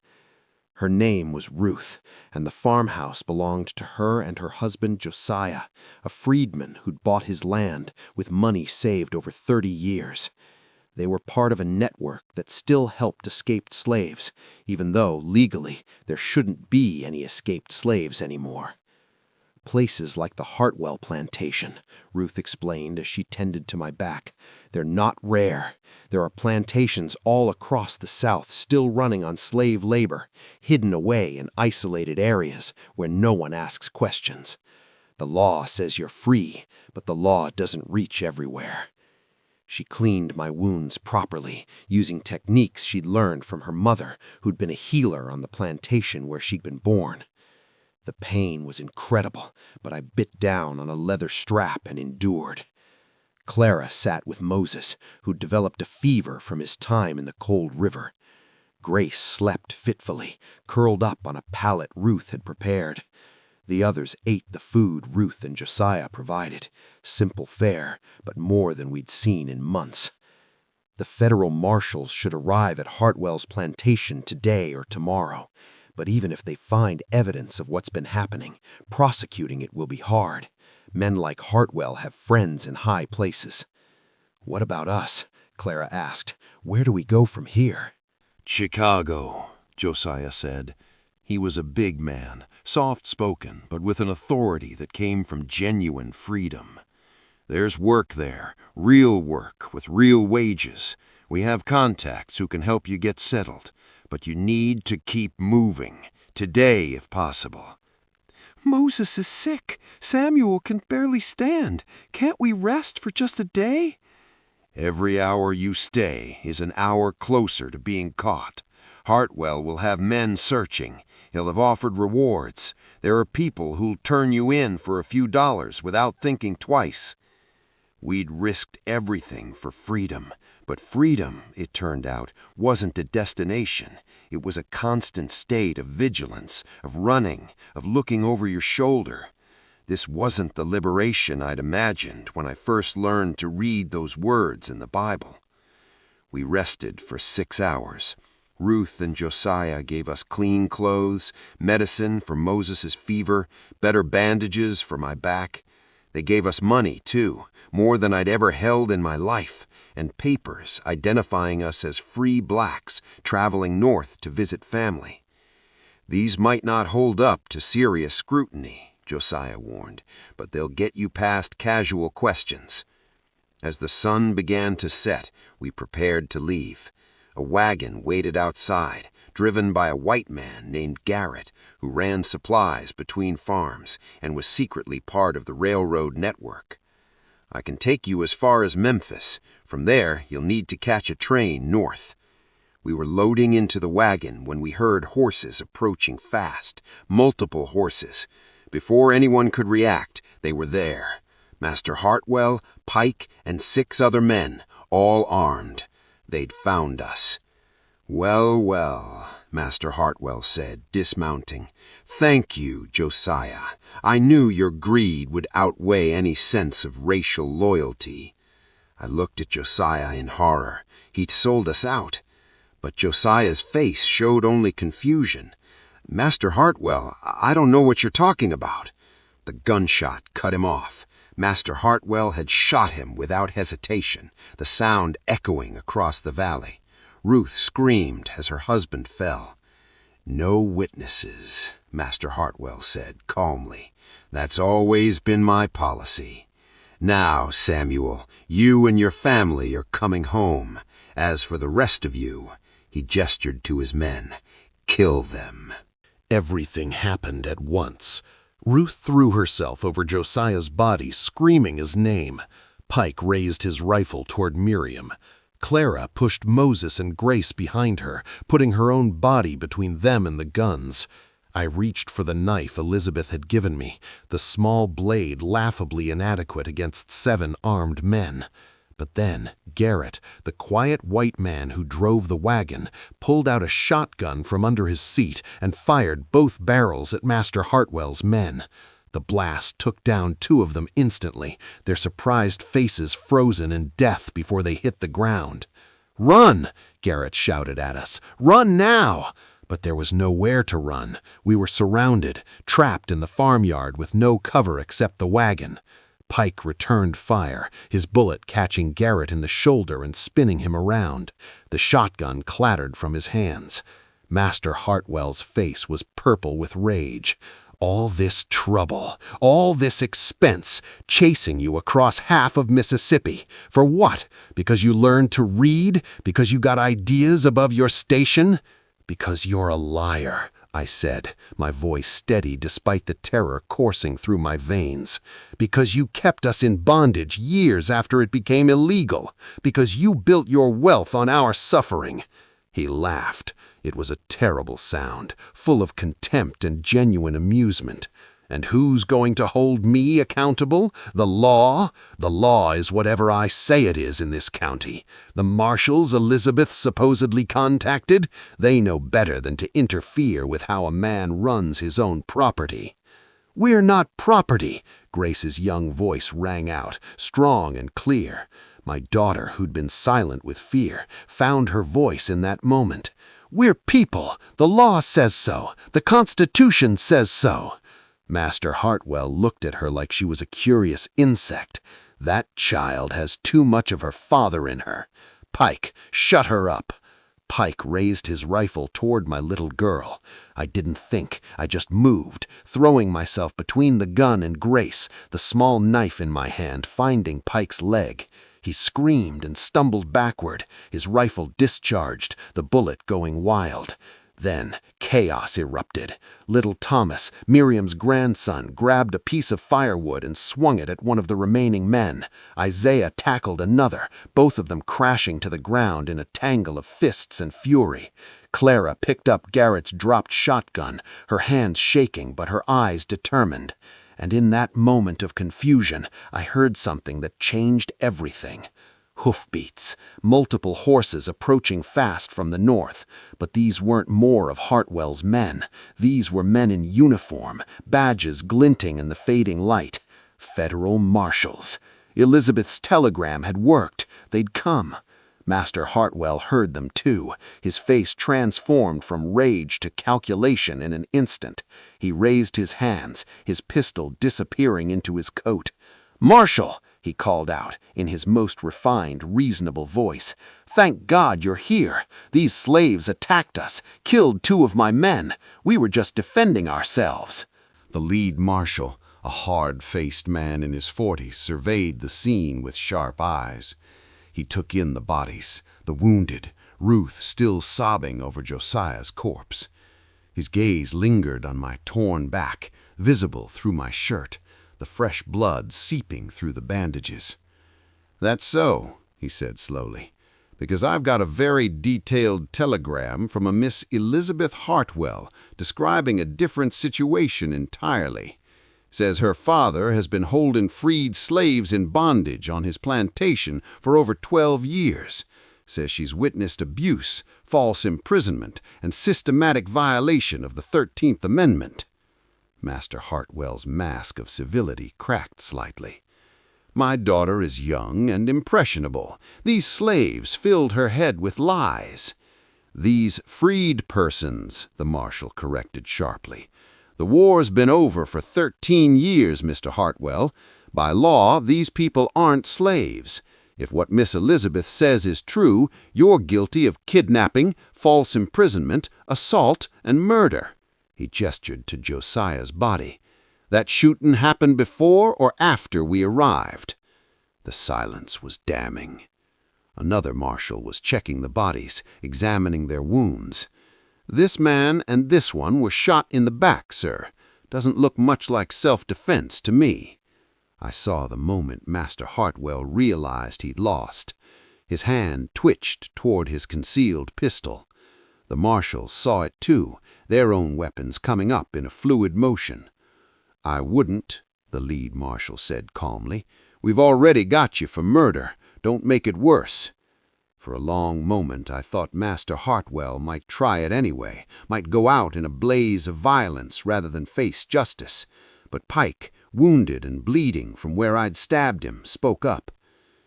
Her name was Ruth, and the farmhouse belonged to her and her husband Josiah, a freedman who'd bought his land with money saved over 30 years. They were part of a network that still helped escaped slaves, even though, legally, there shouldn't be any escaped slaves anymore. "Places like the Hartwell Plantation," Ruth explained as she tended to my back. "They're not rare. There are plantations all across the South still running on slave labor, hidden away in isolated areas where no one asks questions. The law says you're free, but the law doesn't reach everywhere." She cleaned my wounds properly, using techniques she'd learned from her mother, who'd been a healer on the plantation where she'd been born. The pain was incredible, but I bit down on a leather strap and endured. Clara sat with Moses, who'd developed a fever from his time in the cold river. Grace slept fitfully, curled up on a pallet Ruth had prepared. The others ate the food Ruth and Josiah provided. Simple fare, but more than we'd seen in months. The federal marshals should arrive at Hartwell's plantation today or tomorrow. But even if they find evidence of what's been happening, prosecuting it will be hard. Men like Hartwell have friends in high places. "What about us?" Clara asked. "Where do we go from here?" "Chicago," Josiah said. He was a big man, soft-spoken, but with an authority that came from genuine freedom. "There's work there, real work with real wages. We have contacts who can help you get settled. But you need to keep moving, today if possible." "Moses is sick. Samuel can barely stand. Can't we rest for just a day?" "Every hour you stay is an hour closer to being caught. Hartwell will have men searching. He'll have offered rewards. There are people who'll turn you in for a few dollars without thinking twice." We'd risked everything for freedom. But freedom, it turned out, wasn't a destination. It was a constant state of vigilance, of running, of looking over your shoulder. This wasn't the liberation I'd imagined when I first learned to read those words in the Bible. We rested for 6 hours. Ruth and Josiah gave us clean clothes, medicine for Moses's fever, better bandages for my back. They gave us money, too, more than I'd ever held in my life, and papers identifying us as free blacks traveling north to visit family. "These might not hold up to serious scrutiny," Josiah warned, "but they'll get you past casual questions." As the sun began to set, we prepared to leave. A wagon waited outside, driven by a white man named Garrett, who ran supplies between farms and was secretly part of the railroad network. "I can take you as far as Memphis. From there, you'll need to catch a train north." We were loading into the wagon when we heard horses approaching fast, multiple horses. Before anyone could react, they were there. Master Hartwell, Pike, and 6 other men, all armed. They'd found us. "Well, well," Master Hartwell said, dismounting. "Thank you, Josiah. I knew your greed would outweigh any sense of racial loyalty." I looked at Josiah in horror. He'd sold us out. But Josiah's face showed only confusion. "Master Hartwell, I don't know what you're talking about." The gunshot cut him off. Master Hartwell had shot him without hesitation, the sound echoing across the valley. Ruth screamed as her husband fell. "No witnesses," Master Hartwell said calmly. "That's always been my policy. Now, Samuel, you and your family are coming home. As for the rest of you, he gestured to his men, kill them. Everything happened at once. Ruth threw herself over Josiah's body, screaming his name. Pike raised his rifle toward Miriam. Clara pushed Moses and Grace behind her, putting her own body between them and the guns. I reached for the knife Elizabeth had given me, the small blade laughably inadequate against 7 armed men. But then Garrett, the quiet white man who drove the wagon, pulled out a shotgun from under his seat and fired both barrels at Master Hartwell's men. The blast took down 2 of them instantly, their surprised faces frozen in death before they hit the ground. "Run!" Garrett shouted at us. "Run now!" But there was nowhere to run. We were surrounded, trapped in the farmyard with no cover except the wagon. Pike returned fire, his bullet catching Garrett in the shoulder and spinning him around. The shotgun clattered from his hands. Master Hartwell's face was purple with rage. All this trouble, all this expense, chasing you across half of Mississippi. For what? Because you learned to read? Because you got ideas above your station? Because you're a liar, I said, my voice steady despite the terror coursing through my veins. Because you kept us in bondage years after it became illegal. Because you built your wealth on our suffering. He laughed. It was a terrible sound, full of contempt and genuine amusement. And who's going to hold me accountable? The law? The law is whatever I say it is in this county. The marshals Elizabeth supposedly contacted? They know better than to interfere with how a man runs his own property. "We're not property," Grace's young voice rang out, strong and clear. My daughter, who'd been silent with fear, found her voice in that moment. "We're people. The law says so. The Constitution says so." Master Hartwell looked at her like she was a curious insect. "That child has too much of her father in her. Pike, shut her up." Pike raised his rifle toward my little girl. I didn't think, I just moved, throwing myself between the gun and Grace, the small knife in my hand finding Pike's leg. He screamed and stumbled backward, his rifle discharged, the bullet going wild. Then chaos erupted. Little Thomas, Miriam's grandson, grabbed a piece of firewood and swung it at one of the remaining men. Isaiah tackled another, both of them crashing to the ground in a tangle of fists and fury. Clara picked up Garrett's dropped shotgun, her hands shaking but her eyes determined. And in that moment of confusion, I heard something that changed everything. Hoofbeats, multiple horses approaching fast from the north. But these weren't more of Hartwell's men. These were men in uniform, badges glinting in the fading light. Federal marshals. Elizabeth's telegram had worked. They'd come. Master Hartwell heard them too, his face transformed from rage to calculation in an instant. He raised his hands, his pistol disappearing into his coat. "Marshal!" he called out, in his most refined, reasonable voice. "Thank God you're here. These slaves attacked us, killed 2 of my men. We were just defending ourselves." The lead marshal, a hard-faced man in his 40s, surveyed the scene with sharp eyes. He took in the bodies, the wounded, Ruth still sobbing over Josiah's corpse. His gaze lingered on my torn back, visible through my shirt, the fresh blood seeping through the bandages. "That's so," he said slowly, "because I've got a very detailed telegram from a Miss Elizabeth Hartwell describing a different situation entirely. Says her father has been holding freed slaves in bondage on his plantation for over 12 years. Says she's witnessed abuse, false imprisonment, and systematic violation of the 13th Amendment. Master Hartwell's mask of civility cracked slightly. "My daughter is young and impressionable. These slaves filled her head with lies." "These freed persons," the marshal corrected sharply. "The war's been over for 13 years, Mr. Hartwell. By law, these people aren't slaves. If what Miss Elizabeth says is true, you're guilty of kidnapping, false imprisonment, assault, and murder." He gestured to Josiah's body. "That shooting happened before or after we arrived?" The silence was damning. Another marshal was checking the bodies, examining their wounds. "This man and this one were shot in the back, sir. Doesn't look much like self-defense to me." I saw the moment Master Hartwell realized he'd lost. His hand twitched toward his concealed pistol. The marshals saw it too, their own weapons coming up in a fluid motion. "I wouldn't," the lead marshal said calmly. "We've already got you for murder. Don't make it worse." For a long moment I thought Master Hartwell might try it anyway, might go out in a blaze of violence rather than face justice. But Pike, wounded and bleeding from where I'd stabbed him, spoke up.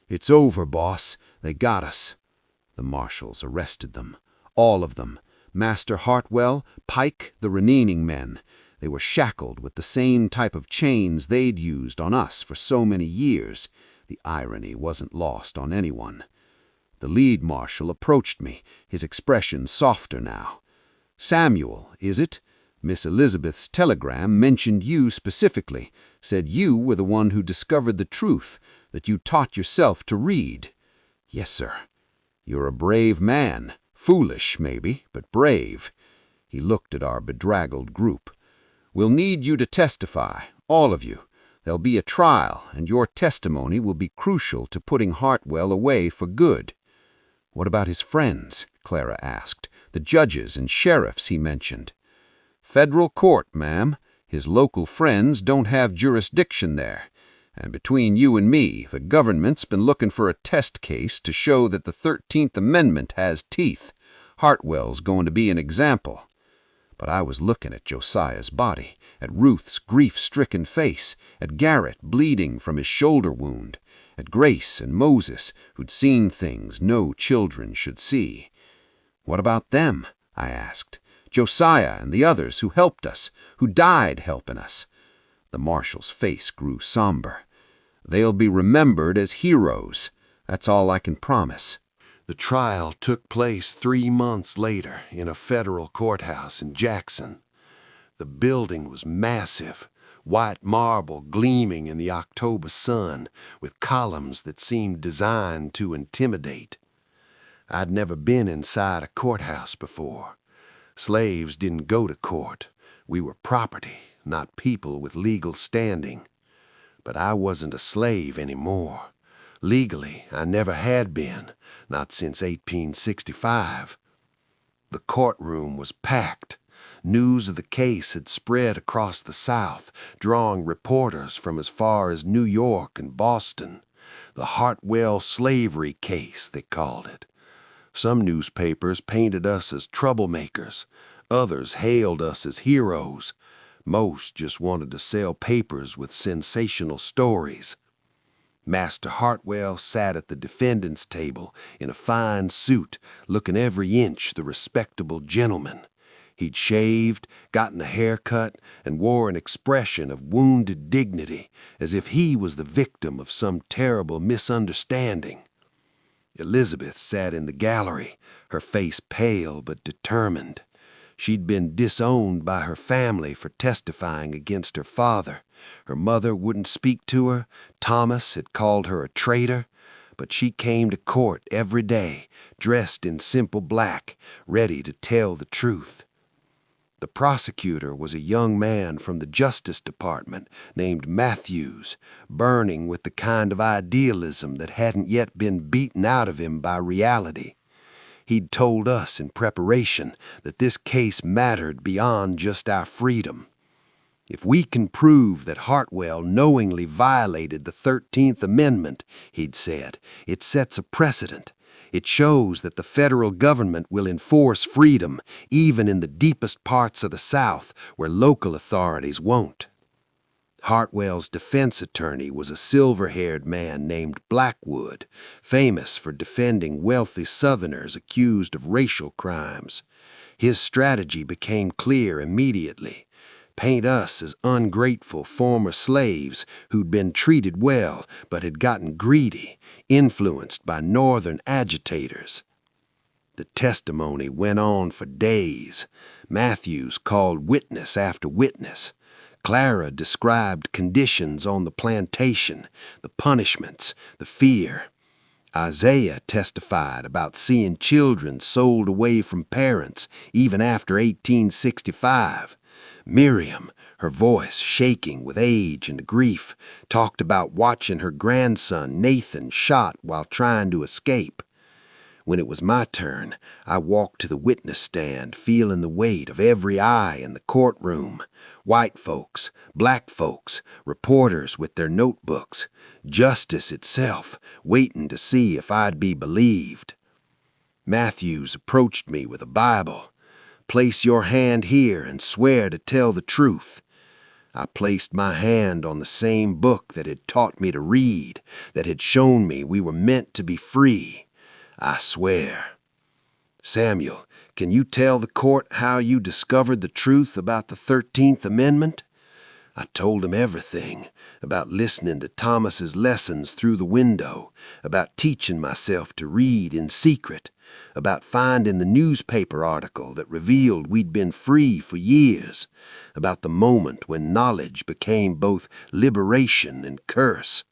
"It's over, boss. They got us." The marshals arrested them. All of them. Master Hartwell, Pike, the Reneening men. They were shackled with the same type of chains they'd used on us for so many years. The irony wasn't lost on anyone. The lead marshal approached me, his expression softer now. "Samuel, is it? Miss Elizabeth's telegram mentioned you specifically, said you were the one who discovered the truth, that you taught yourself to read." "Yes, sir." "You're a brave man. Foolish, maybe, but brave." He looked at our bedraggled group. "We'll need you to testify, all of you. There'll be a trial, and your testimony will be crucial to putting Hartwell away for good." "What about his friends?" Clara asked. "The judges and sheriffs he mentioned." "Federal court, ma'am. His local friends don't have jurisdiction there. And between you and me, the government's been looking for a test case to show that the 13th Amendment has teeth. Hartwell's going to be an example." But I was looking at Josiah's body, at Ruth's grief-stricken face, at Garrett bleeding from his shoulder wound, at Grace and Moses, who'd seen things no children should see. "What about them?" I asked. "Josiah and the others who helped us, who died helping us." The marshal's face grew somber. "They'll be remembered as heroes. That's all I can promise." The trial took place 3 months later in a federal courthouse in Jackson. The building was massive, white marble gleaming in the October sun, with columns that seemed designed to intimidate. I'd never been inside a courthouse before. Slaves didn't go to court. We were property, not people with legal standing. But I wasn't a slave anymore. Legally, I never had been, not since 1865. The courtroom was packed. News of the case had spread across the South, drawing reporters from as far as New York and Boston. The Hartwell slavery case, they called it. Some newspapers painted us as troublemakers. Others hailed us as heroes. Most just wanted to sell papers with sensational stories. Master Hartwell sat at the defendant's table in a fine suit, looking every inch the respectable gentleman. He'd shaved, gotten a haircut, and wore an expression of wounded dignity, as if he was the victim of some terrible misunderstanding. Elizabeth sat in the gallery, her face pale but determined. She'd been disowned by her family for testifying against her father. Her mother wouldn't speak to her. Thomas had called her a traitor. But she came to court every day, dressed in simple black, ready to tell the truth. The prosecutor was a young man from the Justice Department named Matthews, burning with the kind of idealism that hadn't yet been beaten out of him by reality. He'd told us in preparation that this case mattered beyond just our freedom. If we can prove that Hartwell knowingly violated the 13th Amendment, he'd said, it sets a precedent. It shows that the federal government will enforce freedom even in the deepest parts of the South where local authorities won't. Hartwell's defense attorney was a silver-haired man named Blackwood, famous for defending wealthy Southerners accused of racial crimes. His strategy became clear immediately. Paint us as ungrateful former slaves who'd been treated well but had gotten greedy, influenced by Northern agitators. The testimony went on for days. Matthews called witness after witness. Clara described conditions on the plantation, the punishments, the fear. Isaiah testified about seeing children sold away from parents even after 1865. Miriam, her voice shaking with age and grief, talked about watching her grandson Nathan shot while trying to escape. When it was my turn, I walked to the witness stand, feeling the weight of every eye in the courtroom. White folks, black folks, reporters with their notebooks, justice itself, waiting to see if I'd be believed. Matthews approached me with a Bible. "Place your hand here and swear to tell the truth." I placed my hand on the same book that had taught me to read, that had shown me we were meant to be free. "I swear." "Samuel, can you tell the court how you discovered the truth about the 13th Amendment?" I told him everything, about listening to Thomas's lessons through the window, about teaching myself to read in secret, about finding the newspaper article that revealed we'd been free for years, about the moment when knowledge became both liberation and curse.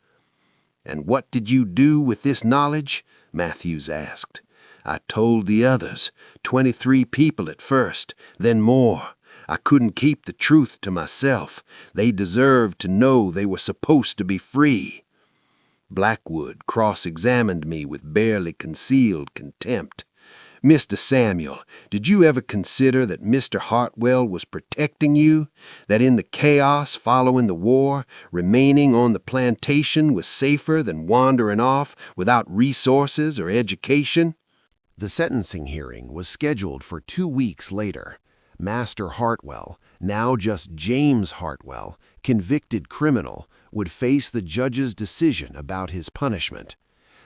"And what did you do with this knowledge?" Matthews asked. I told the others, 23 people at first, then more. I couldn't keep the truth to myself. They deserved to know they were supposed to be free. Blackwood cross-examined me with barely concealed contempt. "Mr. Samuel, did you ever consider that Mr. Hartwell was protecting you? That in the chaos following the war, remaining on the plantation was safer than wandering off without resources or education?" The sentencing hearing was scheduled for 2 weeks later. Master Hartwell, now just James Hartwell, convicted criminal, would face the judge's decision about his punishment.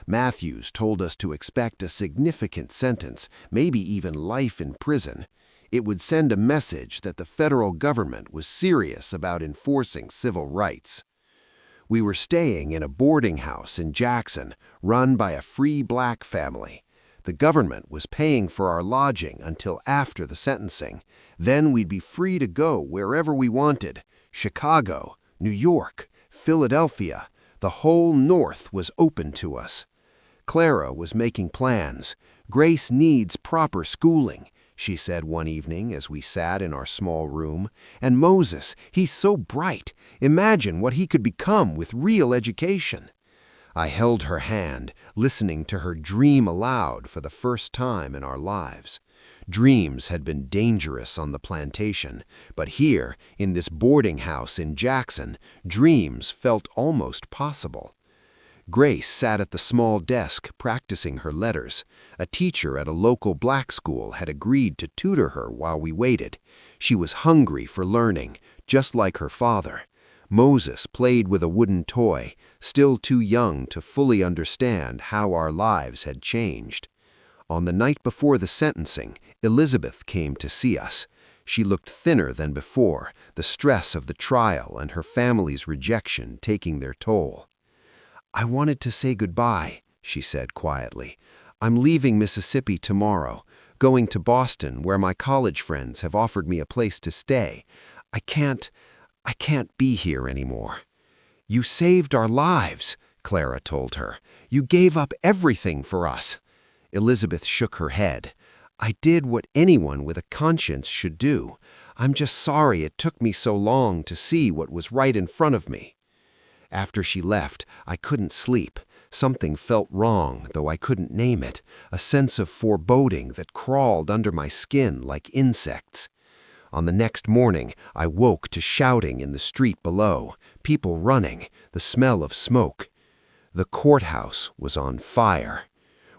Matthews told us to expect a significant sentence, maybe even life in prison. It would send a message that the federal government was serious about enforcing civil rights. We were staying in a boarding house in Jackson, run by a free black family. The government was paying for our lodging until after the sentencing. Then we'd be free to go wherever we wanted. Chicago, New York, Philadelphia. The whole North was open to us. Clara was making plans. "Grace needs proper schooling," she said one evening as we sat in our small room. "And Moses, he's so bright. Imagine what he could become with real education." I held her hand, listening to her dream aloud for the first time in our lives. Dreams had been dangerous on the plantation, but here, in this boarding house in Jackson, dreams felt almost possible. Grace sat at the small desk practicing her letters. A teacher at a local black school had agreed to tutor her while we waited. She was hungry for learning, just like her father. Moses played with a wooden toy, still too young to fully understand how our lives had changed. On the night before the sentencing, Elizabeth came to see us. She looked thinner than before, the stress of the trial and her family's rejection taking their toll. "I wanted to say goodbye," she said quietly. "I'm leaving Mississippi tomorrow, going to Boston where my college friends have offered me a place to stay. I can't be here anymore." "You saved our lives," Clara told her. "You gave up everything for us." Elizabeth shook her head. "I did what anyone with a conscience should do. I'm just sorry it took me so long to see what was right in front of me." After she left, I couldn't sleep. Something felt wrong, though I couldn't name it, a sense of foreboding that crawled under my skin like insects. On the next morning, I woke to shouting in the street below, people running, the smell of smoke. The courthouse was on fire.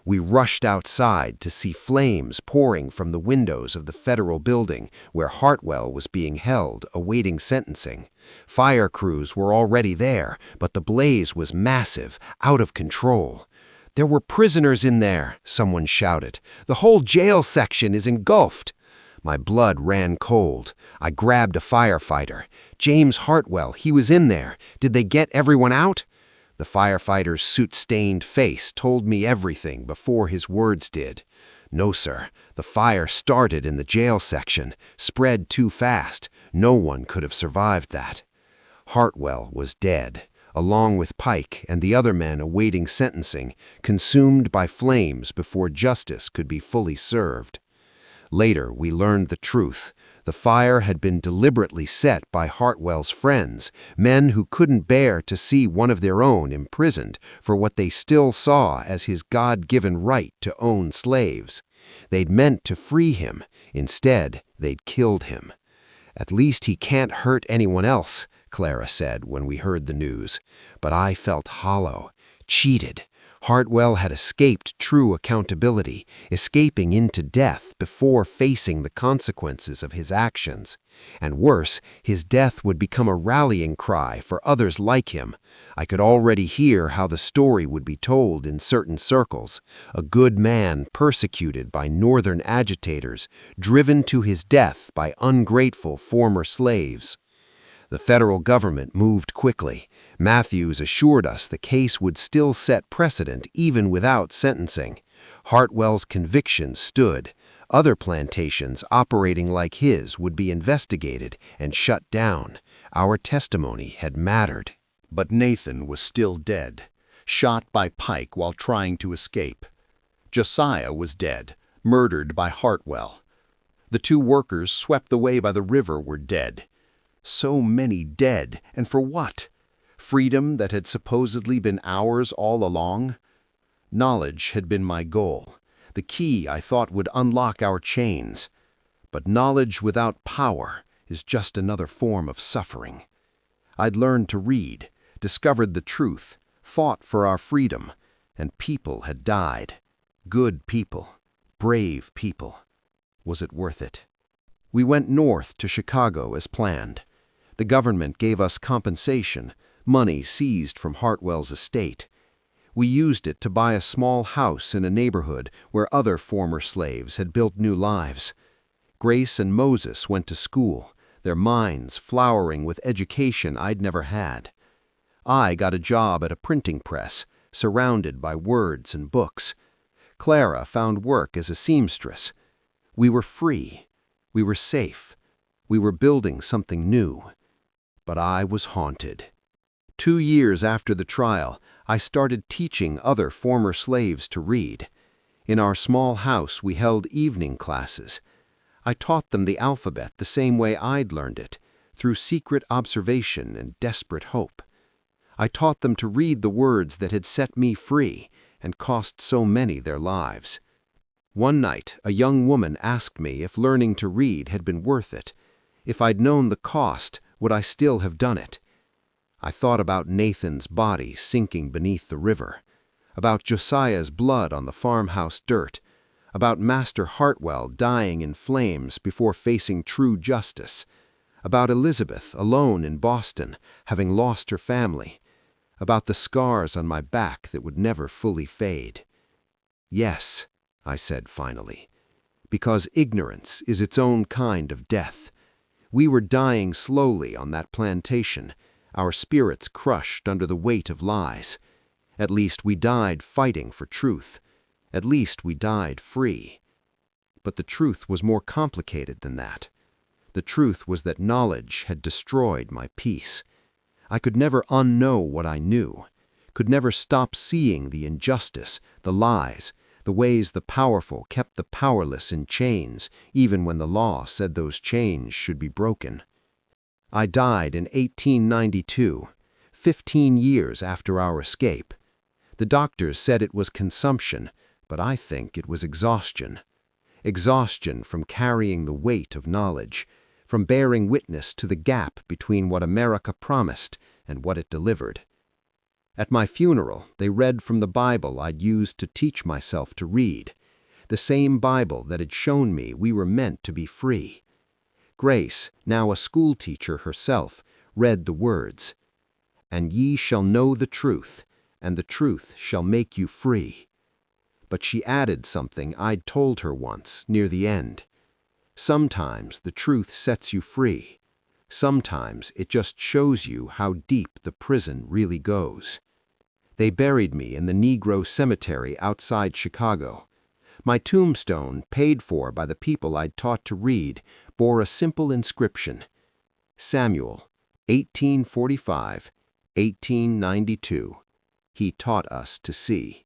We rushed outside to see flames pouring from the windows of the federal building where Hartwell was being held, awaiting sentencing. Fire crews were already there, but the blaze was massive, out of control. "There were prisoners in there," someone shouted. "The whole jail section is engulfed." My blood ran cold. I grabbed a firefighter. "James Hartwell, he was in there. Did they get everyone out?" The firefighter's soot-stained face told me everything before his words did. "No, sir. The fire started in the jail section, spread too fast. No one could have survived that. Hartwell was dead, along with Pike and the other men awaiting sentencing, consumed by flames before justice could be fully served. Later, we learned the truth. The fire had been deliberately set by Hartwell's friends, men who couldn't bear to see one of their own imprisoned for what they still saw as his God-given right to own slaves. They'd meant to free him. Instead, they'd killed him. "At least he can't hurt anyone else," Clara said when we heard the news. But I felt hollow, cheated. Hartwell had escaped true accountability, escaping into death before facing the consequences of his actions. And worse, his death would become a rallying cry for others like him. I could already hear how the story would be told in certain circles. A good man persecuted by northern agitators, driven to his death by ungrateful former slaves. The federal government moved quickly. Matthews assured us the case would still set precedent even without sentencing. Hartwell's conviction stood. Other plantations operating like his would be investigated and shut down. Our testimony had mattered. But Nathan was still dead, shot by Pike while trying to escape. Josiah was dead, murdered by Hartwell. The 2 workers swept away by the river were dead. So many dead, and for what? Freedom that had supposedly been ours all along? Knowledge had been my goal, the key I thought would unlock our chains. But knowledge without power is just another form of suffering. I'd learned to read, discovered the truth, fought for our freedom, and people had died. Good people, brave people. Was it worth it? We went north to Chicago as planned. The government gave us compensation, money seized from Hartwell's estate. We used it to buy a small house in a neighborhood where other former slaves had built new lives. Grace and Moses went to school, their minds flowering with education I'd never had. I got a job at a printing press, surrounded by words and books. Clara found work as a seamstress. We were free. We were safe. We were building something new. But I was haunted. 2 years after the trial, I started teaching other former slaves to read. In our small house, we held evening classes. I taught them the alphabet the same way I'd learned it, through secret observation and desperate hope. I taught them to read the words that had set me free and cost so many their lives. One night, a young woman asked me if learning to read had been worth it. If I'd known the cost, would I still have done it? I thought about Nathan's body sinking beneath the river, about Josiah's blood on the farmhouse dirt, about Master Hartwell dying in flames before facing true justice, about Elizabeth alone in Boston, having lost her family, about the scars on my back that would never fully fade. "Yes," I said finally, "because ignorance is its own kind of death. We were dying slowly on that plantation, our spirits crushed under the weight of lies. At least we died fighting for truth. At least we died free." But the truth was more complicated than that. The truth was that knowledge had destroyed my peace. I could never unknow what I knew, could never stop seeing the injustice, the lies, the ways the powerful kept the powerless in chains, even when the law said those chains should be broken. I died in 1892, 15 years after our escape. The doctors said it was consumption, but I think it was exhaustion. Exhaustion from carrying the weight of knowledge, from bearing witness to the gap between what America promised and what it delivered. At my funeral, they read from the Bible I'd used to teach myself to read, the same Bible that had shown me we were meant to be free. Grace, now a schoolteacher herself, read the words, "And ye shall know the truth, and the truth shall make you free." But she added something I'd told her once, near the end. Sometimes the truth sets you free. Sometimes it just shows you how deep the prison really goes. They buried me in the Negro cemetery outside Chicago. My tombstone, paid for by the people I'd taught to read, bore a simple inscription, Samuel, 1845, 1892. He taught us to see.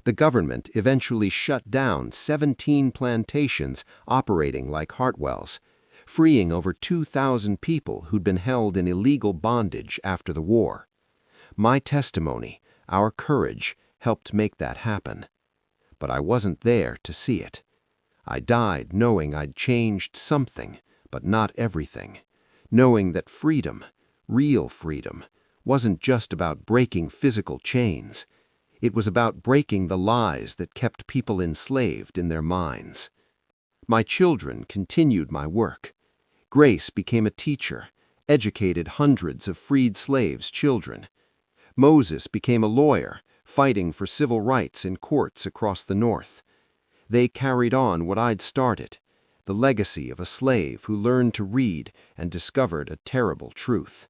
The government eventually shut down 17 plantations operating like Hartwell's, freeing over 2,000 people who'd been held in illegal bondage after the war. My testimony, our courage, helped make that happen. But I wasn't there to see it. I died knowing I'd changed something, but not everything. Knowing that freedom, real freedom, wasn't just about breaking physical chains. It was about breaking the lies that kept people enslaved in their minds. My children continued my work. Grace became a teacher, educated hundreds of freed slaves' children. Moses became a lawyer, fighting for civil rights in courts across the North. They carried on what I'd started, the legacy of a slave who learned to read and discovered a terrible truth.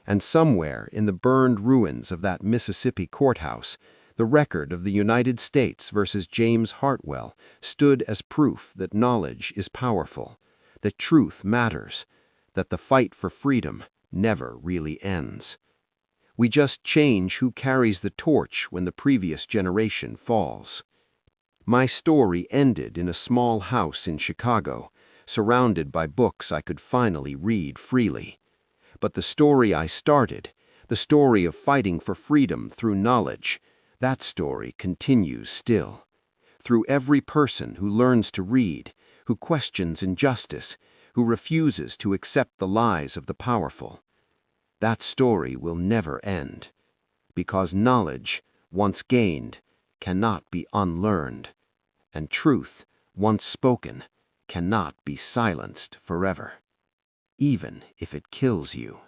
And somewhere in the burned ruins of that Mississippi courthouse, the record of the United States versus James Hartwell stood as proof that knowledge is powerful, that truth matters, that the fight for freedom never really ends. We just change who carries the torch when the previous generation falls. My story ended in a small house in Chicago, surrounded by books I could finally read freely. But the story I started, the story of fighting for freedom through knowledge, that story continues still. Through every person who learns to read, who questions injustice, who refuses to accept the lies of the powerful. That story will never end, because knowledge, once gained, cannot be unlearned, and truth, once spoken, cannot be silenced forever, even if it kills you.